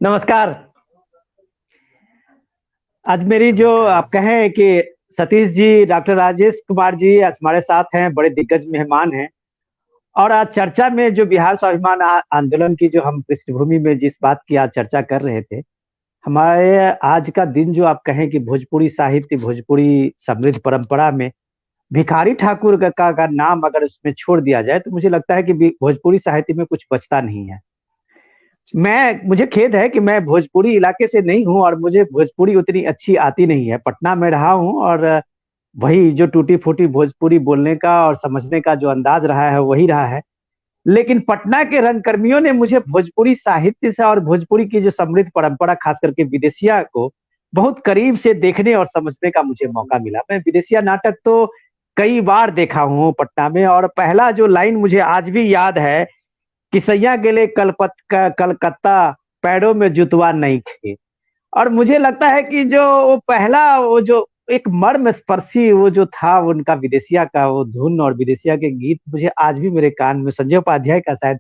नमस्कार। आज मेरी जो नमस्कार। आप कहें कि सतीश जी, डॉक्टर राजेश कुमार जी आज हमारे साथ हैं, बड़े दिग्गज मेहमान हैं। और आज चर्चा में जो बिहार स्वाभिमान आंदोलन की जो हम पृष्ठभूमि में जिस बात की आज चर्चा कर रहे थे, हमारे आज का दिन जो आप कहें कि भोजपुरी साहित्य, भोजपुरी समृद्ध परंपरा में भिखारी ठाकुर का नाम अगर उसमें छोड़ दिया जाए, तो मुझे लगता है कि भोजपुरी साहित्य में कुछ बचता नहीं है। मुझे खेद है कि मैं भोजपुरी इलाके से नहीं हूँ और मुझे भोजपुरी उतनी अच्छी आती नहीं है। पटना में रहा हूँ और वही जो टूटी-फूटी भोजपुरी बोलने का और समझने का जो अंदाज रहा है, वही रहा है। लेकिन पटना के रंगकर्मियों ने मुझे भोजपुरी साहित्य से और भोजपुरी की जो समृद्ध परंपरा खास करके विदेशिया को बहुत करीब से देखने और समझने का मुझे मौका मिला। मैं विदेशिया नाटक तो कई बार देखा हूँ पटना में और पहला जो लाइन मुझे आज भी याद है कि सैया गेले कलकत्ता पैरों में जुतवा नहीं थे। और मुझे लगता है कि जो वो पहला वो जो एक मर्म स्पर्शी वो जो था उनका विदेशिया का वो धुन और विदेशिया के गीत मुझे आज भी मेरे कान में संजय उपाध्याय का शायद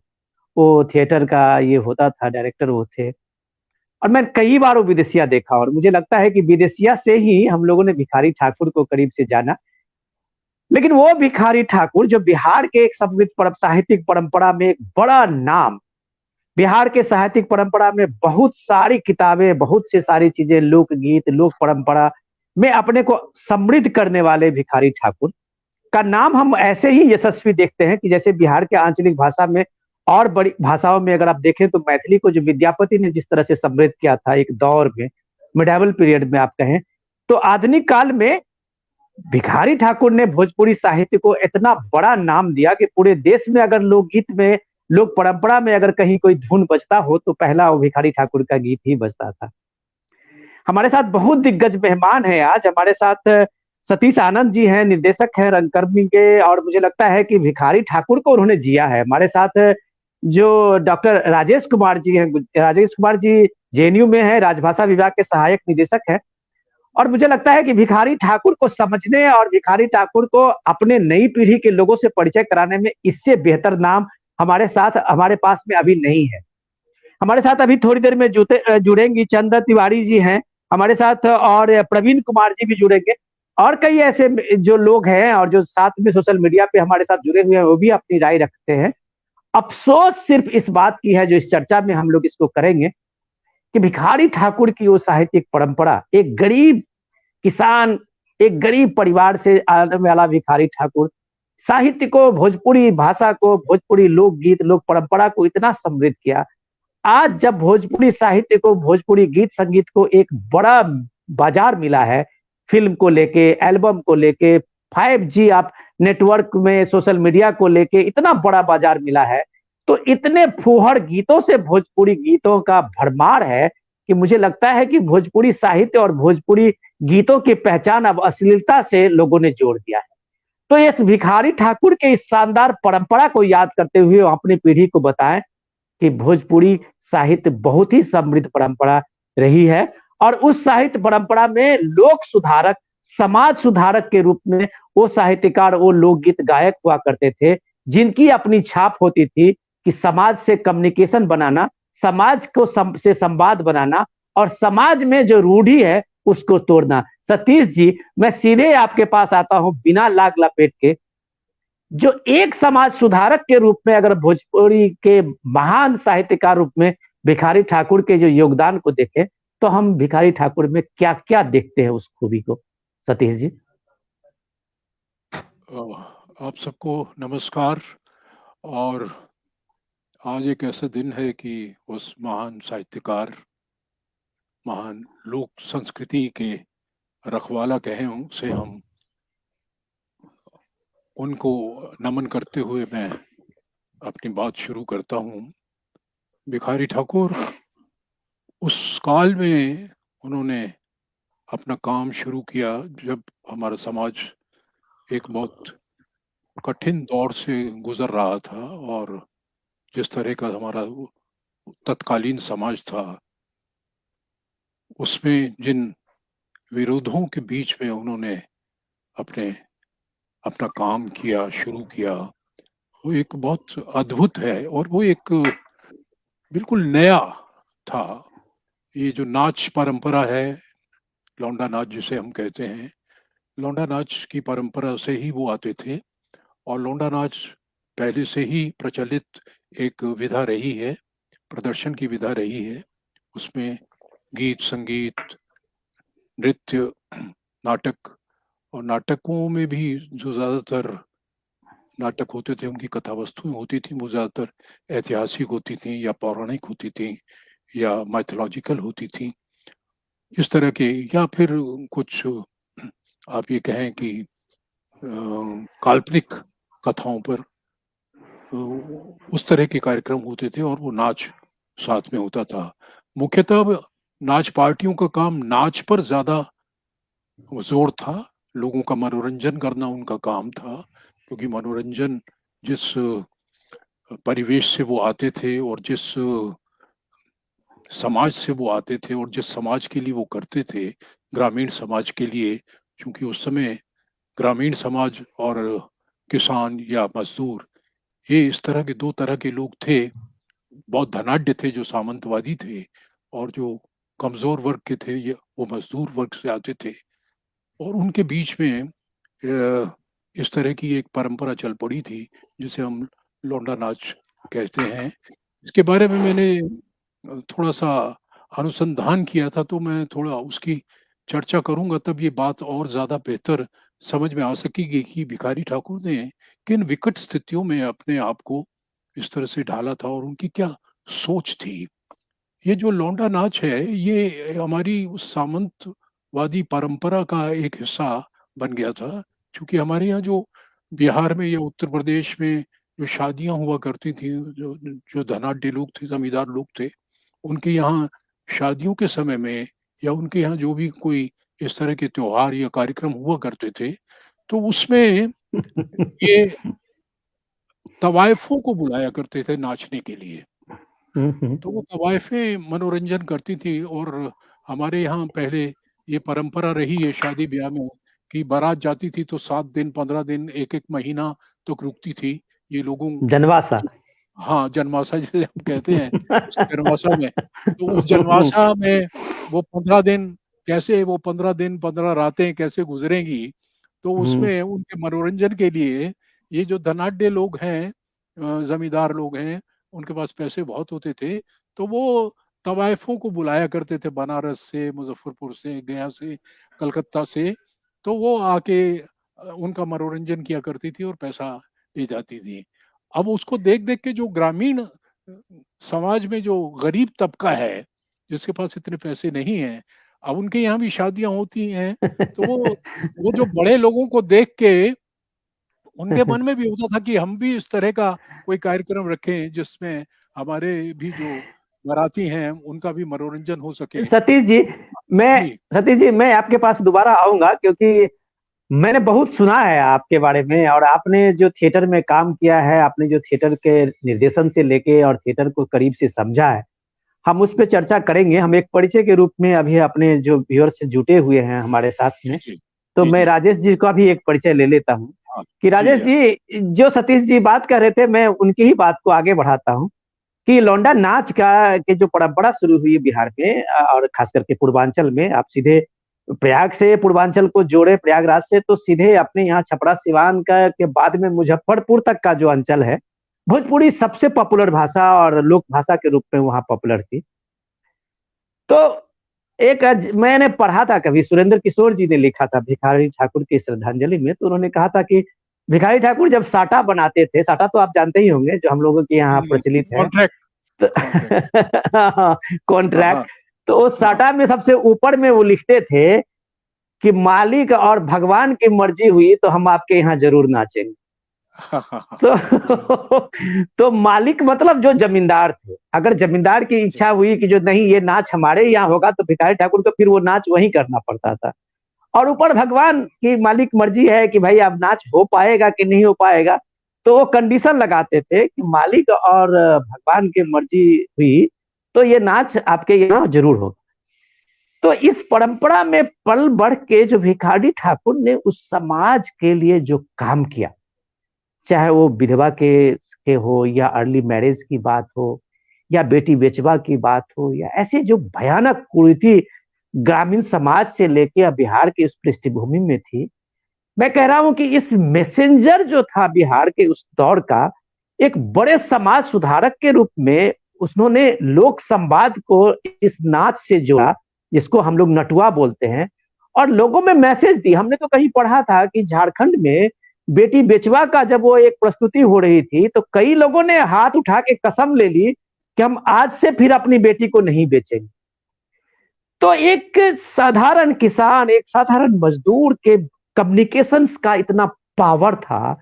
वो थिएटर का ये होता था डायरेक्टर वो थे। और मैं कई बार वो विदेशिया देखा और मुझे लगता है कि विदेशिया से ही हम लोगों ने भिखारी ठाकुर को करीब से जाना। लेकिन वो भिखारी ठाकुर जो बिहार के एक समृद्ध साहित्यिक परंपरा में एक बड़ा नाम, बिहार के साहित्यिक परंपरा में बहुत सारी किताबें, बहुत से सारी चीजें, लोकगीत, लोक परंपरा में अपने को समृद्ध करने वाले भिखारी ठाकुर का नाम हम ऐसे ही यशस्वी देखते हैं कि जैसे बिहार के आंचलिक भाषा में और बड़ी भाषाओं में अगर आप देखें तो मैथिली को जो विद्यापति ने जिस तरह से समृद्ध किया था एक दौर में, मिडाइवल पीरियड में आप कहें, तो आधुनिक काल में भिखारी ठाकुर ने भोजपुरी साहित्य को इतना बड़ा नाम दिया कि पूरे देश में अगर लोकगीत में, लोक परंपरा में अगर कहीं कोई धुन बजता हो तो पहला वो भिखारी ठाकुर का गीत ही बजता था। हमारे साथ बहुत दिग्गज मेहमान हैं आज। हमारे साथ सतीश आनंद जी हैं, निर्देशक हैं रंगकर्मी के और मुझे लगता है कि भिखारी ठाकुर को उन्होंने जिया है। हमारे साथ जो डॉक्टर राजेश कुमार जी हैं, राजेश कुमार जी जेएनयू में हैं, राजभाषा विभाग के सहायक निदेशक हैं। और मुझे लगता है कि भिखारी ठाकुर को समझने और भिखारी ठाकुर को अपने नई पीढ़ी के लोगों से परिचय कराने में इससे बेहतर नाम हमारे पास में अभी नहीं है। हमारे साथ अभी थोड़ी देर में जुड़ेंगी चंदा तिवारी जी हैं हमारे साथ और प्रवीण कुमार जी भी जुड़ेंगे और कई ऐसे जो लोग हैं और जो साथ में सोशल मीडिया पे हमारे साथ जुड़े हुए हैं वो भी अपनी राय रखते हैं। अफसोस सिर्फ इस बात की है जो इस चर्चा में हम लोग इसको करेंगे कि भिखारी ठाकुर की वो साहित्यिक परंपरा एक गरीब किसान, एक गरीब परिवार से आने वाला भिखारी ठाकुर साहित्य को, भोजपुरी भाषा को, भोजपुरी लोकगीत, लोक परंपरा को इतना समृद्ध किया। आज जब भोजपुरी साहित्य को, भोजपुरी गीत संगीत को एक बड़ा बाजार मिला है, फिल्म को लेके, एल्बम को लेके, 5G आप नेटवर्क में सोशल मीडिया को लेके इतना बड़ा बाजार मिला है, तो इतने फूहड़ गीतों से भोजपुरी गीतों का भरमार है कि मुझे लगता है कि भोजपुरी साहित्य और भोजपुरी गीतों की पहचान अब अश्लीलता से लोगों ने जोड़ दिया है। तो इस भिखारी ठाकुर के इस शानदार परंपरा को याद करते हुए अपनी पीढ़ी को बताएं कि भोजपुरी साहित्य बहुत ही समृद्ध परंपरा रही है और उस साहित्य परंपरा में लोक सुधारक, समाज सुधारक के रूप में वो साहित्यकार, वो लोकगीत गायक हुआ करते थे जिनकी अपनी छाप होती थी कि समाज से कम्युनिकेशन बनाना, समाज को से संवाद बनाना और समाज में जो रूढ़ी है उसको तोड़ना। सतीश जी, मैं सीधे आपके पास आता हूं बिना लाग लपेट के। जो एक समाज सुधारक के रूप में अगर भोजपुरी के महान साहित्यकार रूप में भिखारी ठाकुर के जो योगदान को देखें तो हम भिखारी ठाकुर में क्या क्या देखते हैं उस खूबी को, सतीश जी? आप सबको नमस्कार। और आज एक ऐसा दिन है कि उस महान साहित्यकार, महान लोक संस्कृति के रखवाला कहें उनसे हम उनको नमन करते हुए मैं अपनी बात शुरू करता हूँ। भिखारी ठाकुर उस काल में उन्होंने अपना काम शुरू किया जब हमारा समाज एक बहुत कठिन दौर से गुजर रहा था और जिस तरह का हमारा तत्कालीन समाज था उसमें जिन विरोधों के बीच में उन्होंने अपने अपना काम किया, शुरू किया, वो एक बहुत अद्भुत है और वो एक बिल्कुल नया था। ये जो नाच परंपरा है, लौंडा नाच जिसे हम कहते हैं, लौंडा नाच की परंपरा से ही वो आते थे। और लौंडा नाच पहले से ही प्रचलित एक विधा रही है, प्रदर्शन की विधा रही है। उसमें गीत, संगीत, नृत्य, नाटक, और नाटकों में भी जो ज़्यादातर नाटक होते थे, उनकी कथा वस्तुएं होती थी, वो ज़्यादातर ऐतिहासिक होती थी या पौराणिक होती थी या माइथोलॉजिकल होती थी, इस तरह के। या फिर कुछ आप ये कहें कि काल्पनिक कथाओं पर उस तरह के कार्यक्रम होते थे, और वो नाच साथ में होता था। मुख्यतः नाच पार्टियों का काम नाच पर ज्यादा जोर था, लोगों का मनोरंजन करना उनका काम था, क्योंकि मनोरंजन जिस परिवेश से वो आते थे और जिस समाज से वो आते थे और जिस समाज के लिए वो करते थे, ग्रामीण समाज के लिए, क्योंकि उस समय ग्रामीण समाज और किसान या मजदूर, ये इस तरह के दो तरह के लोग थे। बहुत धनाढ्य थे जो सामंतवादी थे, और जो कमजोर वर्ग के थे ये वो मजदूर वर्ग से आते थे। और उनके बीच में इस तरह की एक परंपरा चल पड़ी थी जिसे हम लौंडा नाच कहते हैं। इसके बारे में मैंने थोड़ा सा अनुसंधान किया था, तो मैं थोड़ा उसकी चर्चा करूंगा, तब ये बात और ज्यादा बेहतर समझ में आ सकेगी कि भिखारी ठाकुर ने किन विकट स्थितियों में अपने आप को इस तरह से ढाला था और उनकी क्या सोच थी। ये जो लौंडा नाच है, ये हमारी उस सामंतवादी परंपरा का एक हिस्सा बन गया था। क्योंकि हमारे यहाँ जो बिहार में या उत्तर प्रदेश में जो शादियां हुआ करती थी, जो जो धनाढ्य लोग थे, जमींदार लोग थे, उनके यहाँ शादियों के समय में या उनके यहाँ जो भी कोई इस तरह के त्योहार या कार्यक्रम हुआ करते थे, तो उसमें ये तवायफों को बुलाया करते थे नाचने के लिए। तो वो तवाइफें मनोरंजन करती थी। और हमारे यहाँ पहले ये परंपरा रही है शादी ब्याह में कि बारात जाती थी तो 7 दिन, 15 दिन, एक एक महीना तक रुकती थी। ये लोगों, जनवासा। हाँ, जनमासा जिसे हम कहते हैं, उस जनमासा में, तो उस जनमासा में वो 15 दिन, कैसे वो 15 दिन 15 रातें कैसे गुजरेंगी, तो उसमें उनके मनोरंजन के लिए ये जो धनाढ्य लोग हैं, जमींदार लोग हैं, उनके पास पैसे बहुत होते थे, तो वो तवाइफों को बुलाया करते थे, बनारस से, मुजफ्फरपुर से, गया से, कलकत्ता से। तो वो आके उनका मनोरंजन किया करती थी और पैसा ले जाती थी। अब उसको देख देख के जो ग्रामीण समाज में जो गरीब तबका है, जिसके पास इतने पैसे नहीं हैं, अब उनके यहाँ भी शादियां होती हैं, तो वो जो बड़े लोगों को देख के उनके मन में भी होता था कि हम भी इस तरह का कोई कार्यक्रम रखें जिसमें हमारे भी जो बाराती हैं उनका भी मनोरंजन हो सके। सतीश जी, मैं जी। सतीश जी मैं आपके पास दोबारा आऊंगा, क्योंकि मैंने बहुत सुना है आपके बारे में, और आपने जो थिएटर में काम किया है, आपने जो थिएटर के निर्देशन से लेके और थिएटर को करीब से समझा है, हम उस पर चर्चा करेंगे। हम एक परिचय के रूप में अभी अपने जो व्यूअर्स से जुटे हुए हैं हमारे साथ जी। में, जी। तो जी। मैं जी। राजेश जी का भी एक परिचय ले लेता हूँ। हाँ। कि जी। राजेश जी, जो सतीश जी बात कर रहे थे, मैं उनकी ही बात को आगे बढ़ाता हूँ कि लौंडा नाच का के जो परंपरा शुरू हुई बिहार में, और खास करके पूर्वांचल में, आप सीधे प्रयाग से पूर्वांचल को जोड़े, प्रयागराज से, तो सीधे अपने यहाँ छपरा सिवान का के बाद में मुजफ्फरपुर तक का जो अंचल है, भोजपुरी सबसे पॉपुलर भाषा और लोक भाषा के रूप में वहाँ पॉपुलर थी। तो मैंने पढ़ा था, कभी सुरेंद्र किशोर जी ने लिखा था भिखारी ठाकुर की श्रद्धांजलि में, तो उन्होंने कहा था कि भिखारी ठाकुर जब साटा बनाते थे, साटा तो आप जानते ही होंगे, जो हम लोगों के यहाँ प्रचलित है, कॉन्ट्रैक्ट। तो कॉन्ट्रैक्ट। कॉन्ट्रैक्ट। हाँ। तो उस हाँ। साटा में सबसे ऊपर में वो लिखते थे कि मालिक और भगवान की मर्जी हुई तो हम आपके यहाँ जरूर नाचेंगे। हाँ। हाँ। हाँ। तो तो मालिक मतलब जो जमींदार थे, अगर जमींदार की इच्छा हुई कि जो नहीं ये नाच हमारे यहाँ होगा, तो भिखारी ठाकुर को फिर वो नाच वहीं करना पड़ता था। और ऊपर भगवान की मालिक मर्जी है कि भाई अब नाच हो पाएगा कि नहीं हो पाएगा, तो वो कंडीशन लगाते थे कि मालिक और भगवान की मर्जी हुई तो ये नाच आपके यहाँ जरूर होगा। तो इस परंपरा में पल बढ़ के जो भिखारी ठाकुर ने उस समाज के लिए जो काम किया, चाहे वो विधवा के हो या अर्ली मैरिज की बात हो, या बेटी बेचवा की बात हो, या ऐसे जो भयानक कुरीति ग्रामीण समाज से लेके अब बिहार की उस पृष्ठभूमि में थी, मैं कह रहा हूं कि इस मैसेंजर जो था बिहार के उस दौर का, एक बड़े समाज सुधारक के रूप में उन्होंने लोक संवाद को इस नाच से जोड़ा, जिसको हम लोग नटुआ बोलते हैं, और लोगों में मैसेज दी। हमने तो कहीं पढ़ा था कि झारखंड में बेटी बेचवा का जब वो एक प्रस्तुति हो रही थी, तो कई लोगों ने हाथ उठा के कसम ले ली कि हम आज से फिर अपनी बेटी को नहीं बेचेंगे। तो एक साधारण किसान, एक साधारण मजदूर के कम्युनिकेशंस का इतना पावर था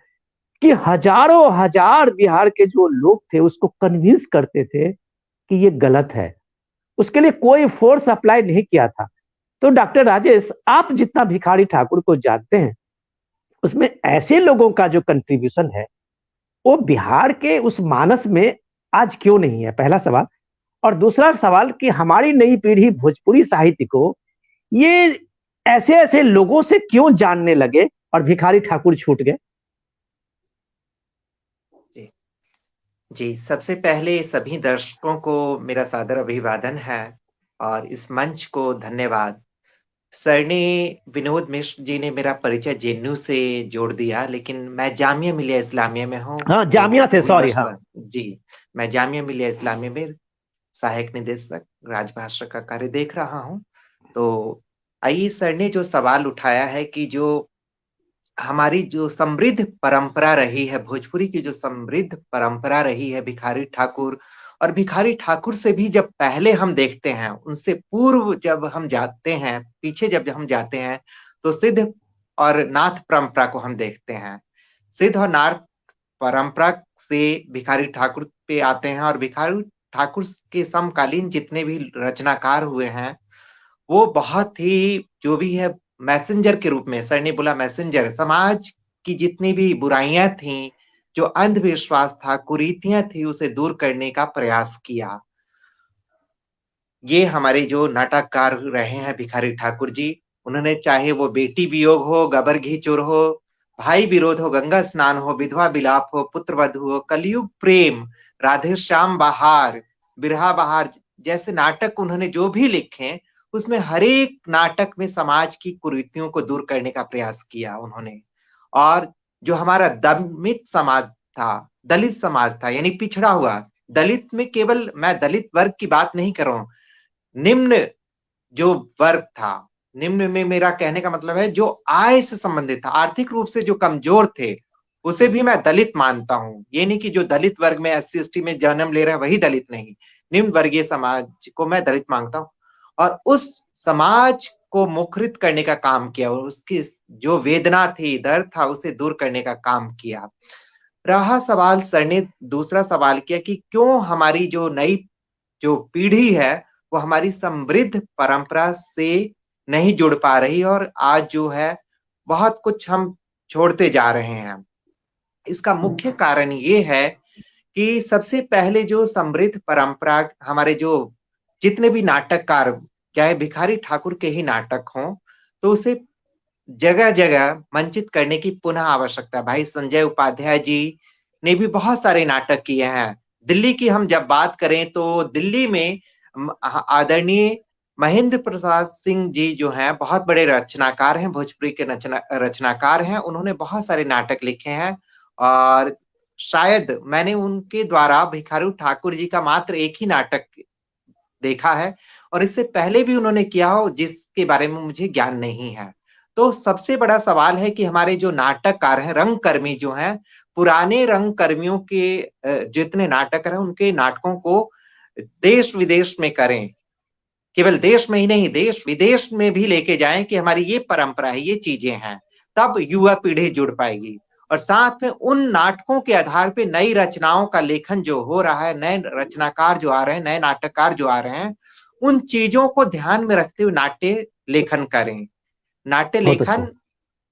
कि हजारों हजार बिहार के जो लोग थे उसको कन्विंस करते थे कि ये गलत है। उसके लिए कोई फोर्स अप्लाई नहीं किया था। तो डॉक्टर राजेश, आप जितना भिखारी ठाकुर को जानते हैं, उसमें ऐसे लोगों का जो कंट्रीब्यूशन है वो बिहार के उस मानस में आज क्यों नहीं है, पहला सवाल। और दूसरा सवाल कि हमारी नई पीढ़ी भोजपुरी साहित्य को ये ऐसे ऐसे लोगों से क्यों जानने लगे और भिखारी ठाकुर छूट गए। जी जी, सबसे पहले सभी दर्शकों को मेरा सादर अभिवादन है और इस मंच को धन्यवाद। सर ने, विनोद मिश्र जी ने मेरा परिचय जेएनयू से जोड़ दिया, लेकिन मैं जामिया मिलिया इस्लामिया में हूँ। हाँ, जामिया से, सॉरी। हाँ जी, मैं जामिया मिलिया इस्लामिया में सहायक निदेशक राजभाषा का कार्य देख रहा हूँ। तो आइए, सर ने जो सवाल उठाया है कि जो हमारी जो समृद्ध परंपरा रही है, भोजपुरी की जो समृद्ध परंपरा रही है भिखारी ठाकुर, और भिखारी ठाकुर से भी जब पहले हम देखते हैं, उनसे पूर्व जब हम जाते हैं, पीछे जब हम जाते हैं, तो सिद्ध और नाथ परंपरा को हम देखते हैं। सिद्ध और नाथ परंपरा से भिखारी ठाकुर पे आते हैं, और भिखारी ठाकुर के समकालीन जितने भी रचनाकार हुए हैं, वो बहुत ही जो भी है मैसेंजर के रूप में, सर ने बोला मैसेंजर, समाज की जितनी भी बुराइयां थी, जो अंधविश्वास था, कुरीतियां थी, उसे दूर करने का प्रयास किया। ये हमारे जो नाटककार रहे हैं भिखारी ठाकुर जी, उन्होंने चाहे वो बेटी वियोग हो, गबर घी चोर हो, भाई विरोध हो, गंगा स्नान हो, विधवा विलाप हो, पुत्र वध हो, कलयुग प्रेम, राधे श्याम बहार, बिरहा बहार जैसे नाटक उन्होंने जो भी लिखे, उसमें हर एक नाटक में समाज की कुरीतियों को दूर करने का प्रयास किया उन्होंने। और जो हमारा दमित समाज था, दलित समाज था, यानी पिछड़ा हुआ, दलित में केवल मैं दलित वर्ग की बात नहीं कर रहा हूं, निम्न जो वर्ग था, निम्न में मेरा कहने का मतलब है जो आय से संबंधित था, आर्थिक रूप से जो कमजोर थे, उसे भी मैं दलित मानता हूं। ये नहीं कि जो दलित वर्ग में SC ST में जन्म ले रहा है वही दलित नहीं, निम्न वर्गीय समाज को मैं दलित मांगता हूं। और उस समाज को मुखरित करने का काम किया, और उसकी जो वेदना थी, दर्द था, उसे दूर करने का काम किया। रहा सवाल, सर ने दूसरा सवाल किया कि क्यों हमारी जो नई जो पीढ़ी है वो हमारी समृद्ध परंपरा से नहीं जुड़ पा रही, और आज जो है बहुत कुछ हम छोड़ते जा रहे हैं। इसका मुख्य कारण ये है कि सबसे पहले जो समृद्ध परंपरा, हमारे जो जितने भी नाटककार, चाहे भिखारी ठाकुर के ही नाटक हों, तो उसे जगह जगह मंचित करने की पुनः आवश्यकता। भाई संजय उपाध्याय जी ने भी बहुत सारे नाटक किए हैं। दिल्ली की हम जब बात करें तो दिल्ली में आदरणीय महेंद्र प्रसाद सिंह जी जो हैं, बहुत बड़े रचनाकार हैं, भोजपुरी के रचनाकार हैं। उन्होंने बहुत सारे नाटक लिखे हैं, और शायद मैंने उनके द्वारा भिखारी ठाकुर जी का मात्र एक ही नाटक देखा है, और इससे पहले भी उन्होंने किया हो जिसके बारे में मुझे ज्ञान नहीं है। तो सबसे बड़ा सवाल है कि हमारे जो नाटककार हैं, रंगकर्मी जो हैं, पुराने रंगकर्मियों के जितने नाटक हैं, उनके नाटकों को देश विदेश में करें, केवल देश में ही नहीं, देश विदेश में भी लेके जाएं कि हमारी ये परंपरा है, ये चीजें हैं, तब युवा पीढ़ी जुड़ पाएगी। और साथ में उन नाटकों के आधार पे नई रचनाओं का लेखन जो हो रहा है, नए रचनाकार जो आ रहे हैं, नए नाटककार जो आ रहे हैं, उन चीजों को ध्यान में रखते हुए नाट्य लेखन करें। नाट्य लेखन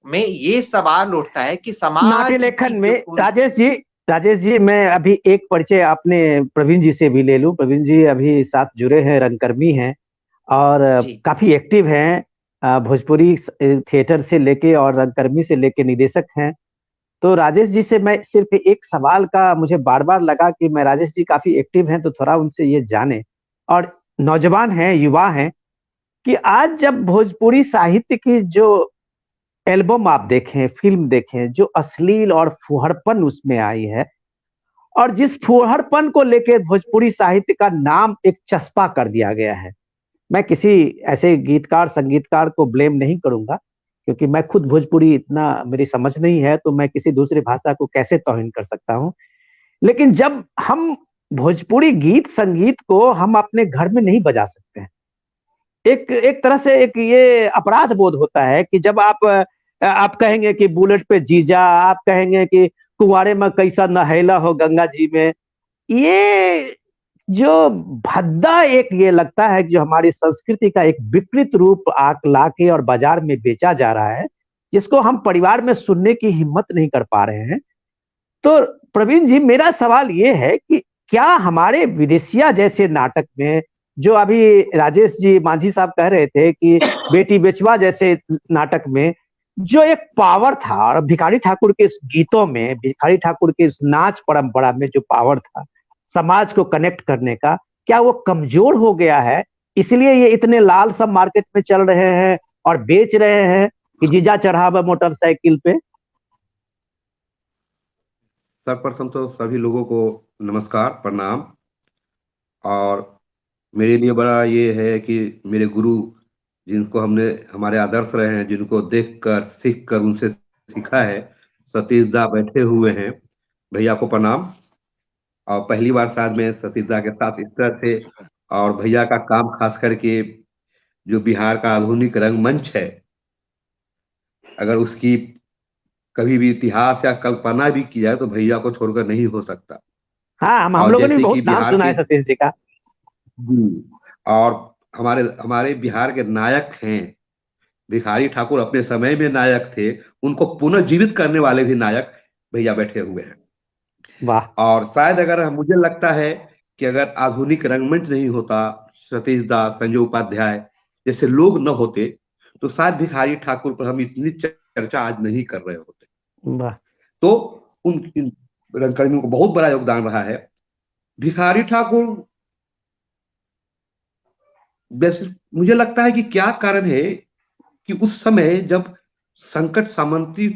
में ये सवाल उठता है कि समाज नाट्य लेखन में राजेश जी मैं अभी एक परिचय आपने प्रवीण जी से भी ले लूं। प्रवीण जी अभी साथ जुड़े हैं, रंगकर्मी हैं और काफी एक्टिव हैं, भोजपुरी थिएटर से लेके और रंगकर्मी से लेके निदेशक हैं। तो राजेश जी से मैं सिर्फ एक सवाल का मुझे बार बार लगा कि मैं राजेश जी काफी एक्टिव हैं तो थोड़ा उनसे ये जाने, और नौजवान हैं, युवा हैं, कि आज जब भोजपुरी साहित्य की जो एल्बम आप देखें, फिल्म देखें, जो अश्लील और फुहड़पन उसमें आई है, और जिस फुहड़पन को लेकर भोजपुरी साहित्य का नाम एक चस्पा कर दिया गया है। मैं किसी ऐसे गीतकार संगीतकार को ब्लेम नहीं करूंगा, क्योंकि मैं खुद भोजपुरी इतना मेरी समझ नहीं है, तो मैं किसी दूसरी भाषा को कैसे तौहीन कर सकता हूं। लेकिन जब हम भोजपुरी गीत संगीत को हम अपने घर में नहीं बजा सकते हैं, एक एक तरह से एक ये अपराध बोध होता है कि जब आप कहेंगे कि बुलेट पे जीजा, आप कहेंगे कि कुंवारे में कैसा नहैला हो गंगा जी में, ये जो भद्दा एक ये लगता है कि जो हमारी संस्कृति का एक विकृत रूप आक लाके और बाजार में बेचा जा रहा है, जिसको हम परिवार में सुनने की हिम्मत नहीं कर पा रहे हैं। तो प्रवीण जी, मेरा सवाल ये है कि क्या हमारे विदेशिया जैसे नाटक में, जो अभी राजेश जी मांझी साहब कह रहे थे कि बेटी बेचवा जैसे नाटक में जो एक पावर था, और भिखारी ठाकुर के इस गीतों में, भिखारी ठाकुर के इस नाच परंपरा में जो पावर था समाज को कनेक्ट करने का, क्या वो कमजोर हो गया है? इसलिए ये इतने लाल सब मार्केट में चल रहे हैं और बेच रहे हैं कि जीजा चढ़ावा मोटरसाइकिल पे। सर्वप्रथम तो सभी लोगों को नमस्कार, प्रणाम। और मेरे लिए बड़ा ये है कि मेरे गुरु, जिनको हमने हमारे आदर्श रहे हैं, जिनको देखकर सीखकर उनसे सीखा है, सतीश दा बैठे हुए हैं। भैया को प्रणाम। और पहली बार शायद मैं सतीश दा के साथ इस तरह से, और भैया का काम खास करके जो बिहार का आधुनिक रंगमंच है, अगर उसकी कभी भी इतिहास या कल्पना भी की जाए तो भैया को छोड़कर नहीं हो सकता। हाँ, हम लोगों ने भी बहुत नाम सुना है सतीश जी का। और हमारे हमारे बिहार के नायक हैं, भिखारी ठाकुर अपने समय में नायक थे, उनको पुनर्जीवित करने वाले भी नायक भैया बैठे हुए हैं। वाह। और शायद अगर मुझे लगता है कि अगर आधुनिक रंगमंच नहीं होता, सतीश दास, संजय उपाध्याय जैसे लोग न होते, तो शायद भिखारी ठाकुर पर हम इतनी चर्चा आज नहीं कर रहे होते। वाह। तो उन रंगकर्मियों को बहुत बड़ा योगदान रहा है। भिखारी ठाकुर, वैसे मुझे लगता है कि क्या कारण है कि उस समय जब संकट सामंती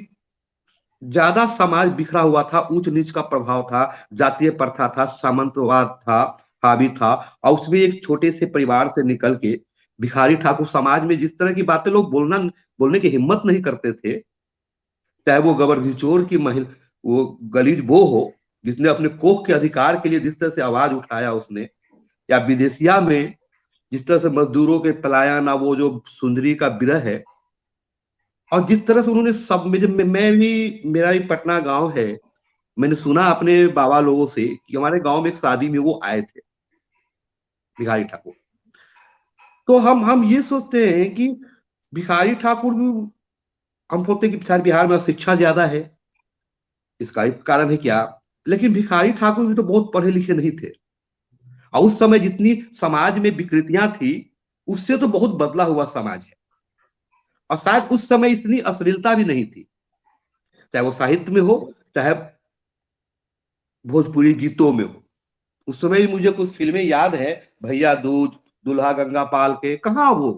ज्यादा समाज बिखरा हुआ था, ऊंच नीच का प्रभाव था, जातीय प्रथा था, सामंतवाद था, हावी था, और उसमें एक छोटे से परिवार से निकल के भिखारी ठाकुर समाज में जिस तरह की बातें लोग बोलने की हिम्मत नहीं करते थे, चाहे वो गबरघिचोर की महिला, वो गलीज वो हो जिसने अपने कोख के अधिकार के लिए जिस तरह से आवाज उठाया उसने, या विदेशिया में जिस तरह से मजदूरों के पलायन, वो जो सुंदरी का विरह है, और जिस तरह से उन्होंने सब मैं भी, मेरा भी पटना गांव है, मैंने सुना अपने बाबा लोगों से कि हमारे गांव में एक शादी में वो आए थे भिखारी ठाकुर। तो हम ये सोचते हैं कि भिखारी ठाकुर भी, हम सोचते हैं कि बिहार में शिक्षा ज्यादा है, इसका एक कारण है क्या, लेकिन भिखारी ठाकुर भी तो बहुत पढ़े लिखे नहीं थे, और उस समय जितनी समाज में विकृतियां थी उससे तो बहुत बदला हुआ समाज है। और शायद उस समय इतनी अश्लीलता भी नहीं थी, चाहे वो साहित्य में हो, चाहे भोजपुरी गीतों में हो। उस समय भी मुझे कुछ फिल्में याद है, भैया दूज, दुल्हा गंगा पाल के, कहाँ वो।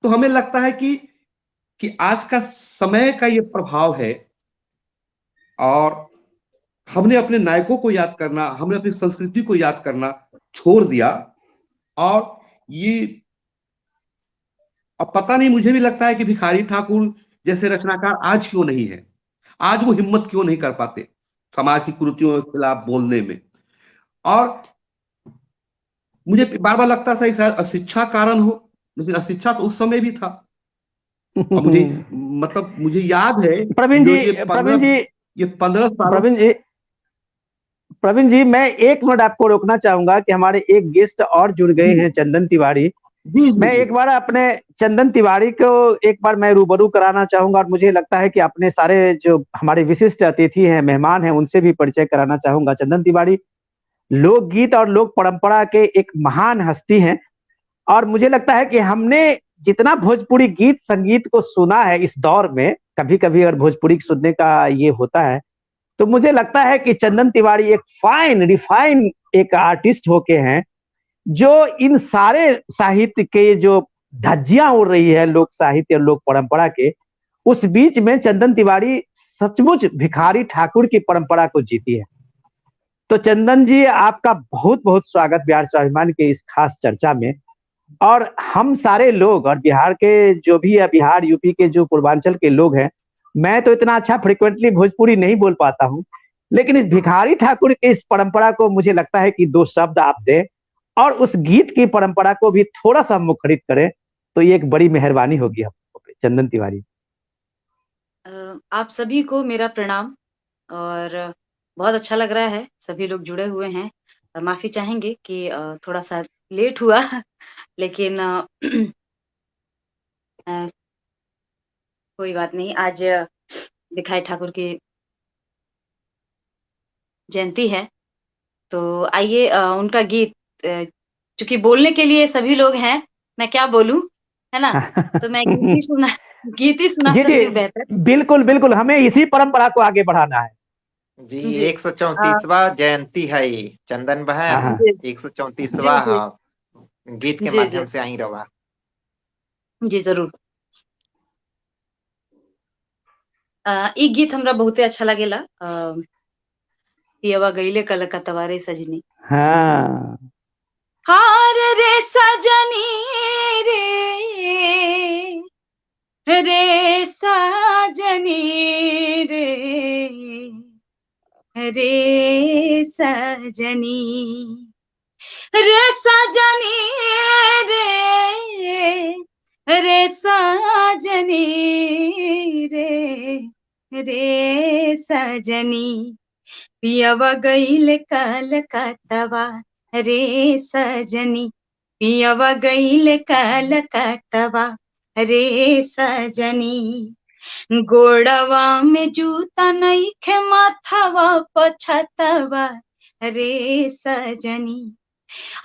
तो हमें लगता है कि आज का समय का ये प्रभाव है, और हमने अपने नायकों को याद करना, हमने अपनी संस्कृति को याद करना छोड़ दिया। और ये अब पता नहीं, मुझे भी लगता है कि भिखारी ठाकुर जैसे रचनाकार आज क्यों नहीं है, आज वो हिम्मत क्यों नहीं कर पाते समाज की कुरीतियों के खिलाफ बोलने में। और मुझे बार बार लगता था कि शायद अशिक्षा कारण हो, लेकिन अशिक्षा तो उस समय भी था। और मुझे मतलब मुझे याद है प्रवीण जी, ये 15 साल। प्रवीण जी, मैं एक मिनट आपको रोकना चाहूंगा कि हमारे एक गेस्ट और जुड़ गए हैं, चंदन तिवारी। मैं एक बार अपने चंदन तिवारी को एक बार मैं रूबरू कराना चाहूंगा, और मुझे लगता है कि अपने सारे जो हमारे विशिष्ट अतिथि हैं, मेहमान हैं, उनसे भी परिचय कराना चाहूंगा। चंदन तिवारी लोकगीत और लोक परंपरा के एक महान हस्ती हैं, और मुझे लगता है कि हमने जितना भोजपुरी गीत संगीत को सुना है इस दौर में, कभी कभी अगर भोजपुरी सुनने का ये होता है तो मुझे लगता है कि चंदन तिवारी एक फाइन रिफाइन एक आर्टिस्ट होके हैं, जो इन सारे साहित्य के जो धज्जियां उड़ रही है लोक साहित्य और लोक परंपरा के, उस बीच में चंदन तिवारी सचमुच भिखारी ठाकुर की परंपरा को जीती है। तो चंदन जी, आपका बहुत बहुत स्वागत बिहार स्वाभिमान के इस खास चर्चा में। और हम सारे लोग और बिहार के जो भी है, बिहार यूपी के जो पूर्वांचल के लोग हैं, मैं तो इतना अच्छा फ्रिक्वेंटली भोजपुरी नहीं बोल पाता हूँ, लेकिन इस भिखारी ठाकुर की इस परंपरा को मुझे लगता है कि 2 शब्द आप दें और उस गीत की परंपरा को भी थोड़ा सा मुखरित करें तो ये एक बड़ी मेहरबानी होगी हम लोगों पे। चंदन तिवारी, आप सभी को मेरा प्रणाम। और बहुत अच्छा लग रहा है, सभी लोग जुड़े हुए हैं। माफी चाहेंगे कि थोड़ा सा लेट हुआ लेकिन कोई बात नहीं। आज भिखारी ठाकुर की जयंती है, तो आइए उनका गीत, चूंकि बोलने के लिए सभी लोग हैं, मैं क्या बोलूं, है ना, तो मैं गीत ही सुना जी सकती हूँ बेहतर। बिल्कुल बिल्कुल, हमें इसी परंपरा को आगे बढ़ाना है जी। जी 134वां जयंती है ये, चंदन बहन। जी 134वां जी गीत के जी माध्यम जी से आई रवा। जी जरूर। ई गीत हमरा बहुते अच्छा लगेला। पियवा गईले कलकत्तवा रे सजनी। हाँ। हार रे सजनी रे सजनी रे सजनी रे सजनी रे सजनी रे सजनी पियवा गईल कलकत्तवा रे सजनी। पियवा गईल कलकत्तवा रे सजनी। गोड़वा में जूता नइखे, माथवा पछतवा रे सजनी।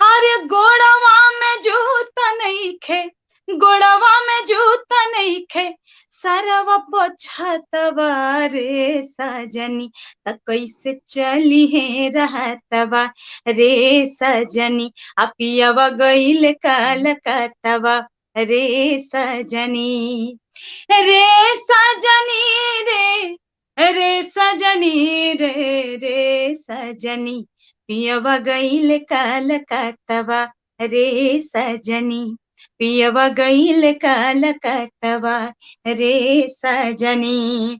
अरे गोड़वा में जूता नइखे, गोड़वा में जूता नइखे, सरवा पछतवा रे सजनी। त कैसे चली है रहतवा रे सजनी। आ पियवा गईल कलकत्तवा रे सजनी। रे सजनी रे सजनी रे सजनी। पियवा गईल कलकत्तवा रे सजनी। पियवा गईल कलकत्तवा रे सजनी।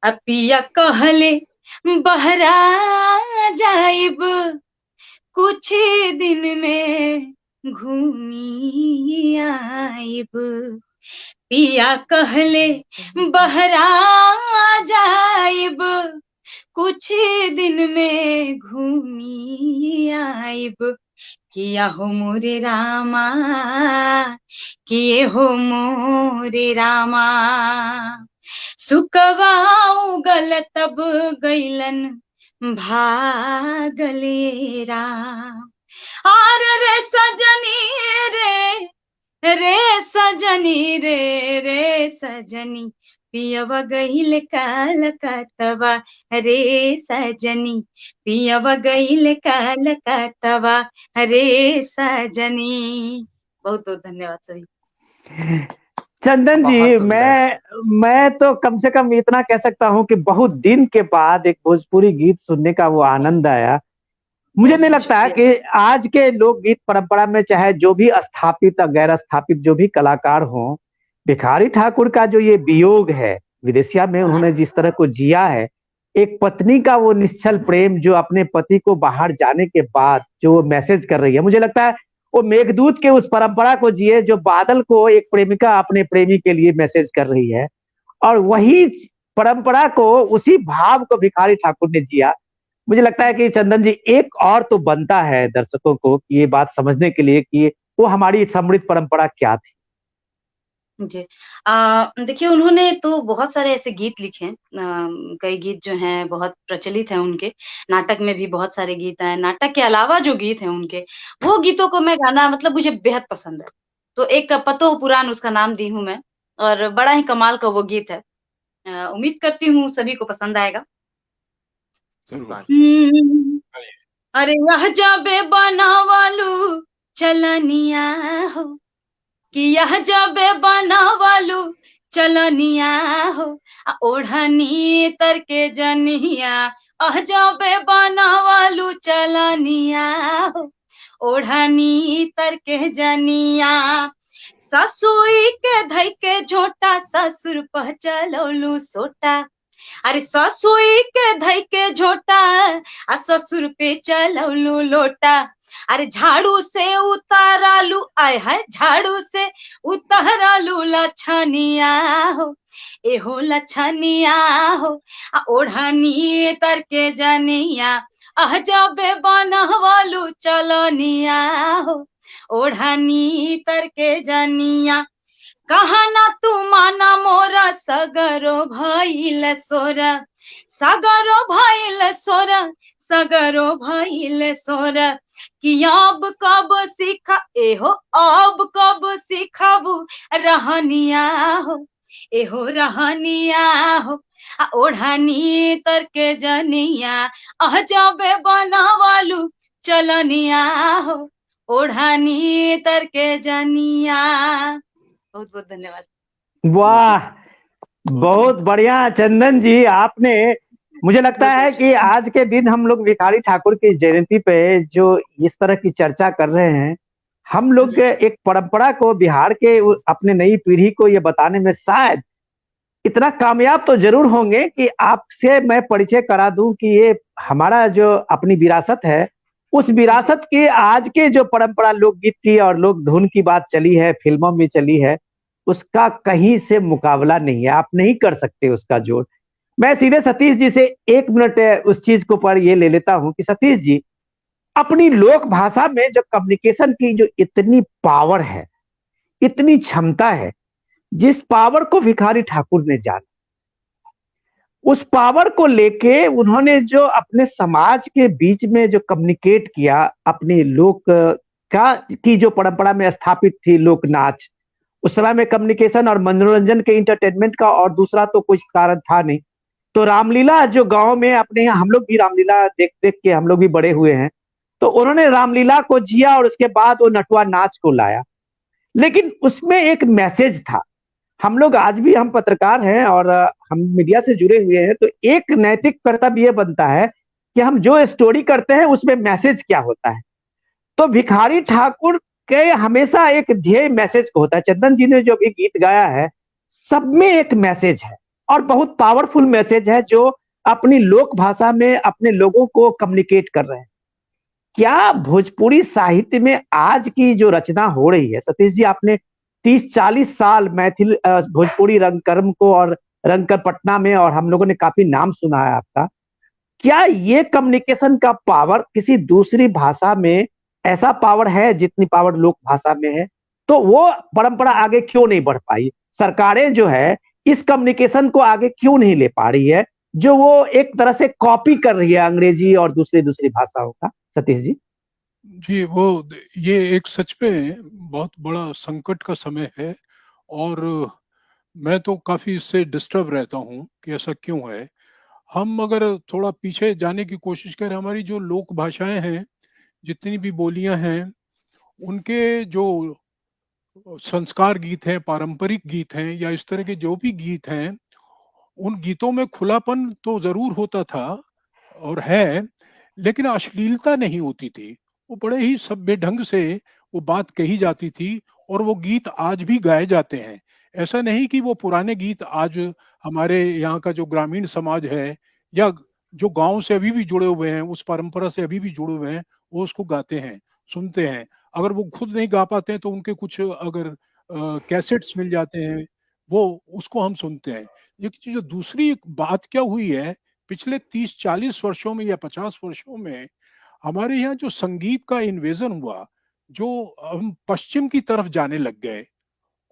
पिया कहले बहरा जाइब, कुछ दिन में घूमी आइब। पिया कहले बहरा जाइब, कुछ दिन में घूमी आइब। किया हो मोरे रामा, किए हो मोरे रामा। सुकवा उगल तब गईलन भागले राम। आर रे सजनी रे सजनी रे सजनी। पियवा गईल कलकत्तवा रे सजनी। पियवा गईल कलकत्तवा रे सजनी। बहुत बहुत धन्यवाद सभी। चंदन बहुत जी, सुंदर। मैं तो कम से कम इतना कह सकता हूँ कि बहुत दिन के बाद एक भोजपुरी गीत सुनने का वो आनंद आया। मुझे नहीं लगता है कि आज के लोकगीत परंपरा में चाहे जो भी स्थापित और गैर स्थापित जो भी कलाकार हों, भिखारी ठाकुर का जो ये वियोग है, विदेशिया में उन्होंने जिस तरह को जिया है, एक पत्नी का वो निश्चल प्रेम जो अपने पति को बाहर जाने के बाद जो मैसेज कर रही है, मुझे लगता है वो मेघदूत के उस परंपरा को जिए जो बादल को एक प्रेमिका अपने प्रेमी के लिए मैसेज कर रही है, और वही परंपरा को, उसी भाव को भिखारी ठाकुर ने जिया। मुझे लगता है कि चंदन जी एक और तो बनता है दर्शकों को कि ये बात समझने के लिए कि वो हमारी समृद्ध परंपरा क्या थी। जी देखिए, उन्होंने तो बहुत सारे ऐसे गीत लिखे हैं। कई गीत जो हैं बहुत प्रचलित हैं उनके। नाटक में भी बहुत सारे गीत हैं। नाटक के अलावा जो गीत हैं उनके, वो गीतों को मैं गाना मतलब मुझे बेहद पसंद है। तो एक पतो पुराण उसका नाम दी हूँ मैं। और बड़ा ही कमाल का वो गीत है। उम्मीद करती हूँ सभी को पसंद आएगा। जरूर। अरे यह जबे बनावालू चलनिया हो कि यह जबे बनावालू चलनिया हो ओढ़नी तर के जनिया जबे बनावालू चलनिया हो ओढ़नी तर के जनिया ससुई के धई के झोटा ससुर पह चलौलू सोटा। अरे ससुई के धई के झोटा ससुर पे चलौलू लोटा। अरे झाड़ू से उतारालू आय है झाड़ू से उतारालू लछनिया हो एहो लछनिया हो ओढ़नी तर के जनिया जबे बनवालू चलनिया हो ओढ़नी तर के जनिया। कहा ना तू माना मोरा सगरो भइल सोरा सगरो भइल सोरा सगरो भइल सोरा कि अब कब सीखा एहो अब कब सीखबू रहनिया हो एहो रहनिया हो ओढ़नी तर के जनिया जबे बनवालू चलनिया हो ओढ़नी तर के जनिया। बहुत बहुत धन्यवाद। वाह, बहुत बढ़िया चंदन जी। आपने, मुझे लगता है कि आज के दिन हम लोग भिखारी ठाकुर की जयंती पे जो इस तरह की चर्चा कर रहे हैं, हम लोग एक परंपरा को बिहार के अपने नई पीढ़ी को ये बताने में शायद इतना कामयाब तो जरूर होंगे कि आपसे मैं परिचय करा दूं कि ये हमारा जो अपनी विरासत है, उस विरासत की आज के जो परंपरा लोकगीत की और लोक धुन की बात चली है, फिल्मों में चली है, उसका कहीं से मुकाबला नहीं है। आप नहीं कर सकते उसका जोड़। मैं सीधे सतीश जी से 1 मिनट उस चीज को पर ये ले लेता हूं कि सतीश जी, अपनी लोक भाषा में जो कम्युनिकेशन की जो इतनी पावर है, इतनी क्षमता है, जिस पावर को भिखारी ठाकुर ने जाना, उस पावर को लेके उन्होंने जो अपने समाज के बीच में जो कम्युनिकेट किया, अपनी लोक का की जो परंपरा में स्थापित थी लोक नाच, उस समय में कम्युनिकेशन और मनोरंजन के इंटरटेनमेंट का और दूसरा तो कुछ कारण था नहीं। तो रामलीला जो गांव में अपने यहाँ, हम लोग भी रामलीला देख देख के हम लोग भी बड़े हुए हैं, तो उन्होंने रामलीला को जिया और उसके बाद वो नटुआ नाच को लाया। लेकिन उसमें एक मैसेज था। हम लोग आज भी, हम पत्रकार हैं और हम मीडिया से जुड़े हुए हैं, तो एक नैतिक कर्तव्य ये बनता है कि हम जो स्टोरी करते हैं उसमें मैसेज क्या होता है। तो भिखारी ठाकुर के हमेशा एक ध्येय मैसेज को होता है। चंदन जी ने जो भी गीत गाया है, सब में एक मैसेज है और बहुत पावरफुल मैसेज है जो अपनी लोक भाषा में अपने लोगों को कम्युनिकेट कर रहे हैं। क्या भोजपुरी साहित्य में आज की जो रचना हो रही है, सतीश जी, आपने 30-40 साल मैथिल भोजपुरी रंगकर्म को और रंगकर पटना में, और हम लोगों ने काफी नाम सुना है आपका। क्या ये कम्युनिकेशन का पावर किसी दूसरी भाषा में ऐसा पावर है जितनी पावर लोक भाषा में है? तो वो परंपरा आगे क्यों नहीं बढ़ पाई? सरकारें जो है इस कम्युनिकेशन को आगे क्यों नहीं ले पा रही है, जो वो एक तरह से कॉपी कर रही है अंग्रेजी और दूसरी दूसरी भाषाओं का? सतीश जी। जी, ये एक सच में बहुत बड़ा संकट का समय है और मैं तो काफी इससे डिस्टर्ब रहता हूँ कि ऐसा क्यों है। हम अगर थोड़ा पीछे जाने की कोशिश करें, हमारी जो लोक भाषाएं हैं, जितनी भी बोलियां हैं, उनके जो संस्कार गीत हैं, पारंपरिक गीत हैं या इस तरह के जो भी गीत हैं, उन गीतों में खुलापन तो जरूर होता था और है, लेकिन अश्लीलता नहीं होती थी। वो बड़े ही सभ्य ढंग से वो बात कही जाती थी और वो गीत आज भी गाए जाते हैं। ऐसा नहीं कि वो पुराने गीत आज हमारे यहाँ का जो ग्रामीण समाज है या जो गांव से अभी भी जुड़े हुए हैं, उस परंपरा से अभी भी जुड़े हुए हैं, वो उसको गाते हैं, सुनते हैं। अगर वो खुद नहीं गा पाते हैं तो उनके कुछ अगर कैसेट्स मिल जाते हैं, वो उसको हम सुनते हैं। लेकिन जो दूसरी बात क्या हुई है, पिछले 30-40 वर्षों में या 50 वर्षों में हमारे यहाँ जो संगीत का इन्वेजन हुआ, जो हम पश्चिम की तरफ जाने लग गए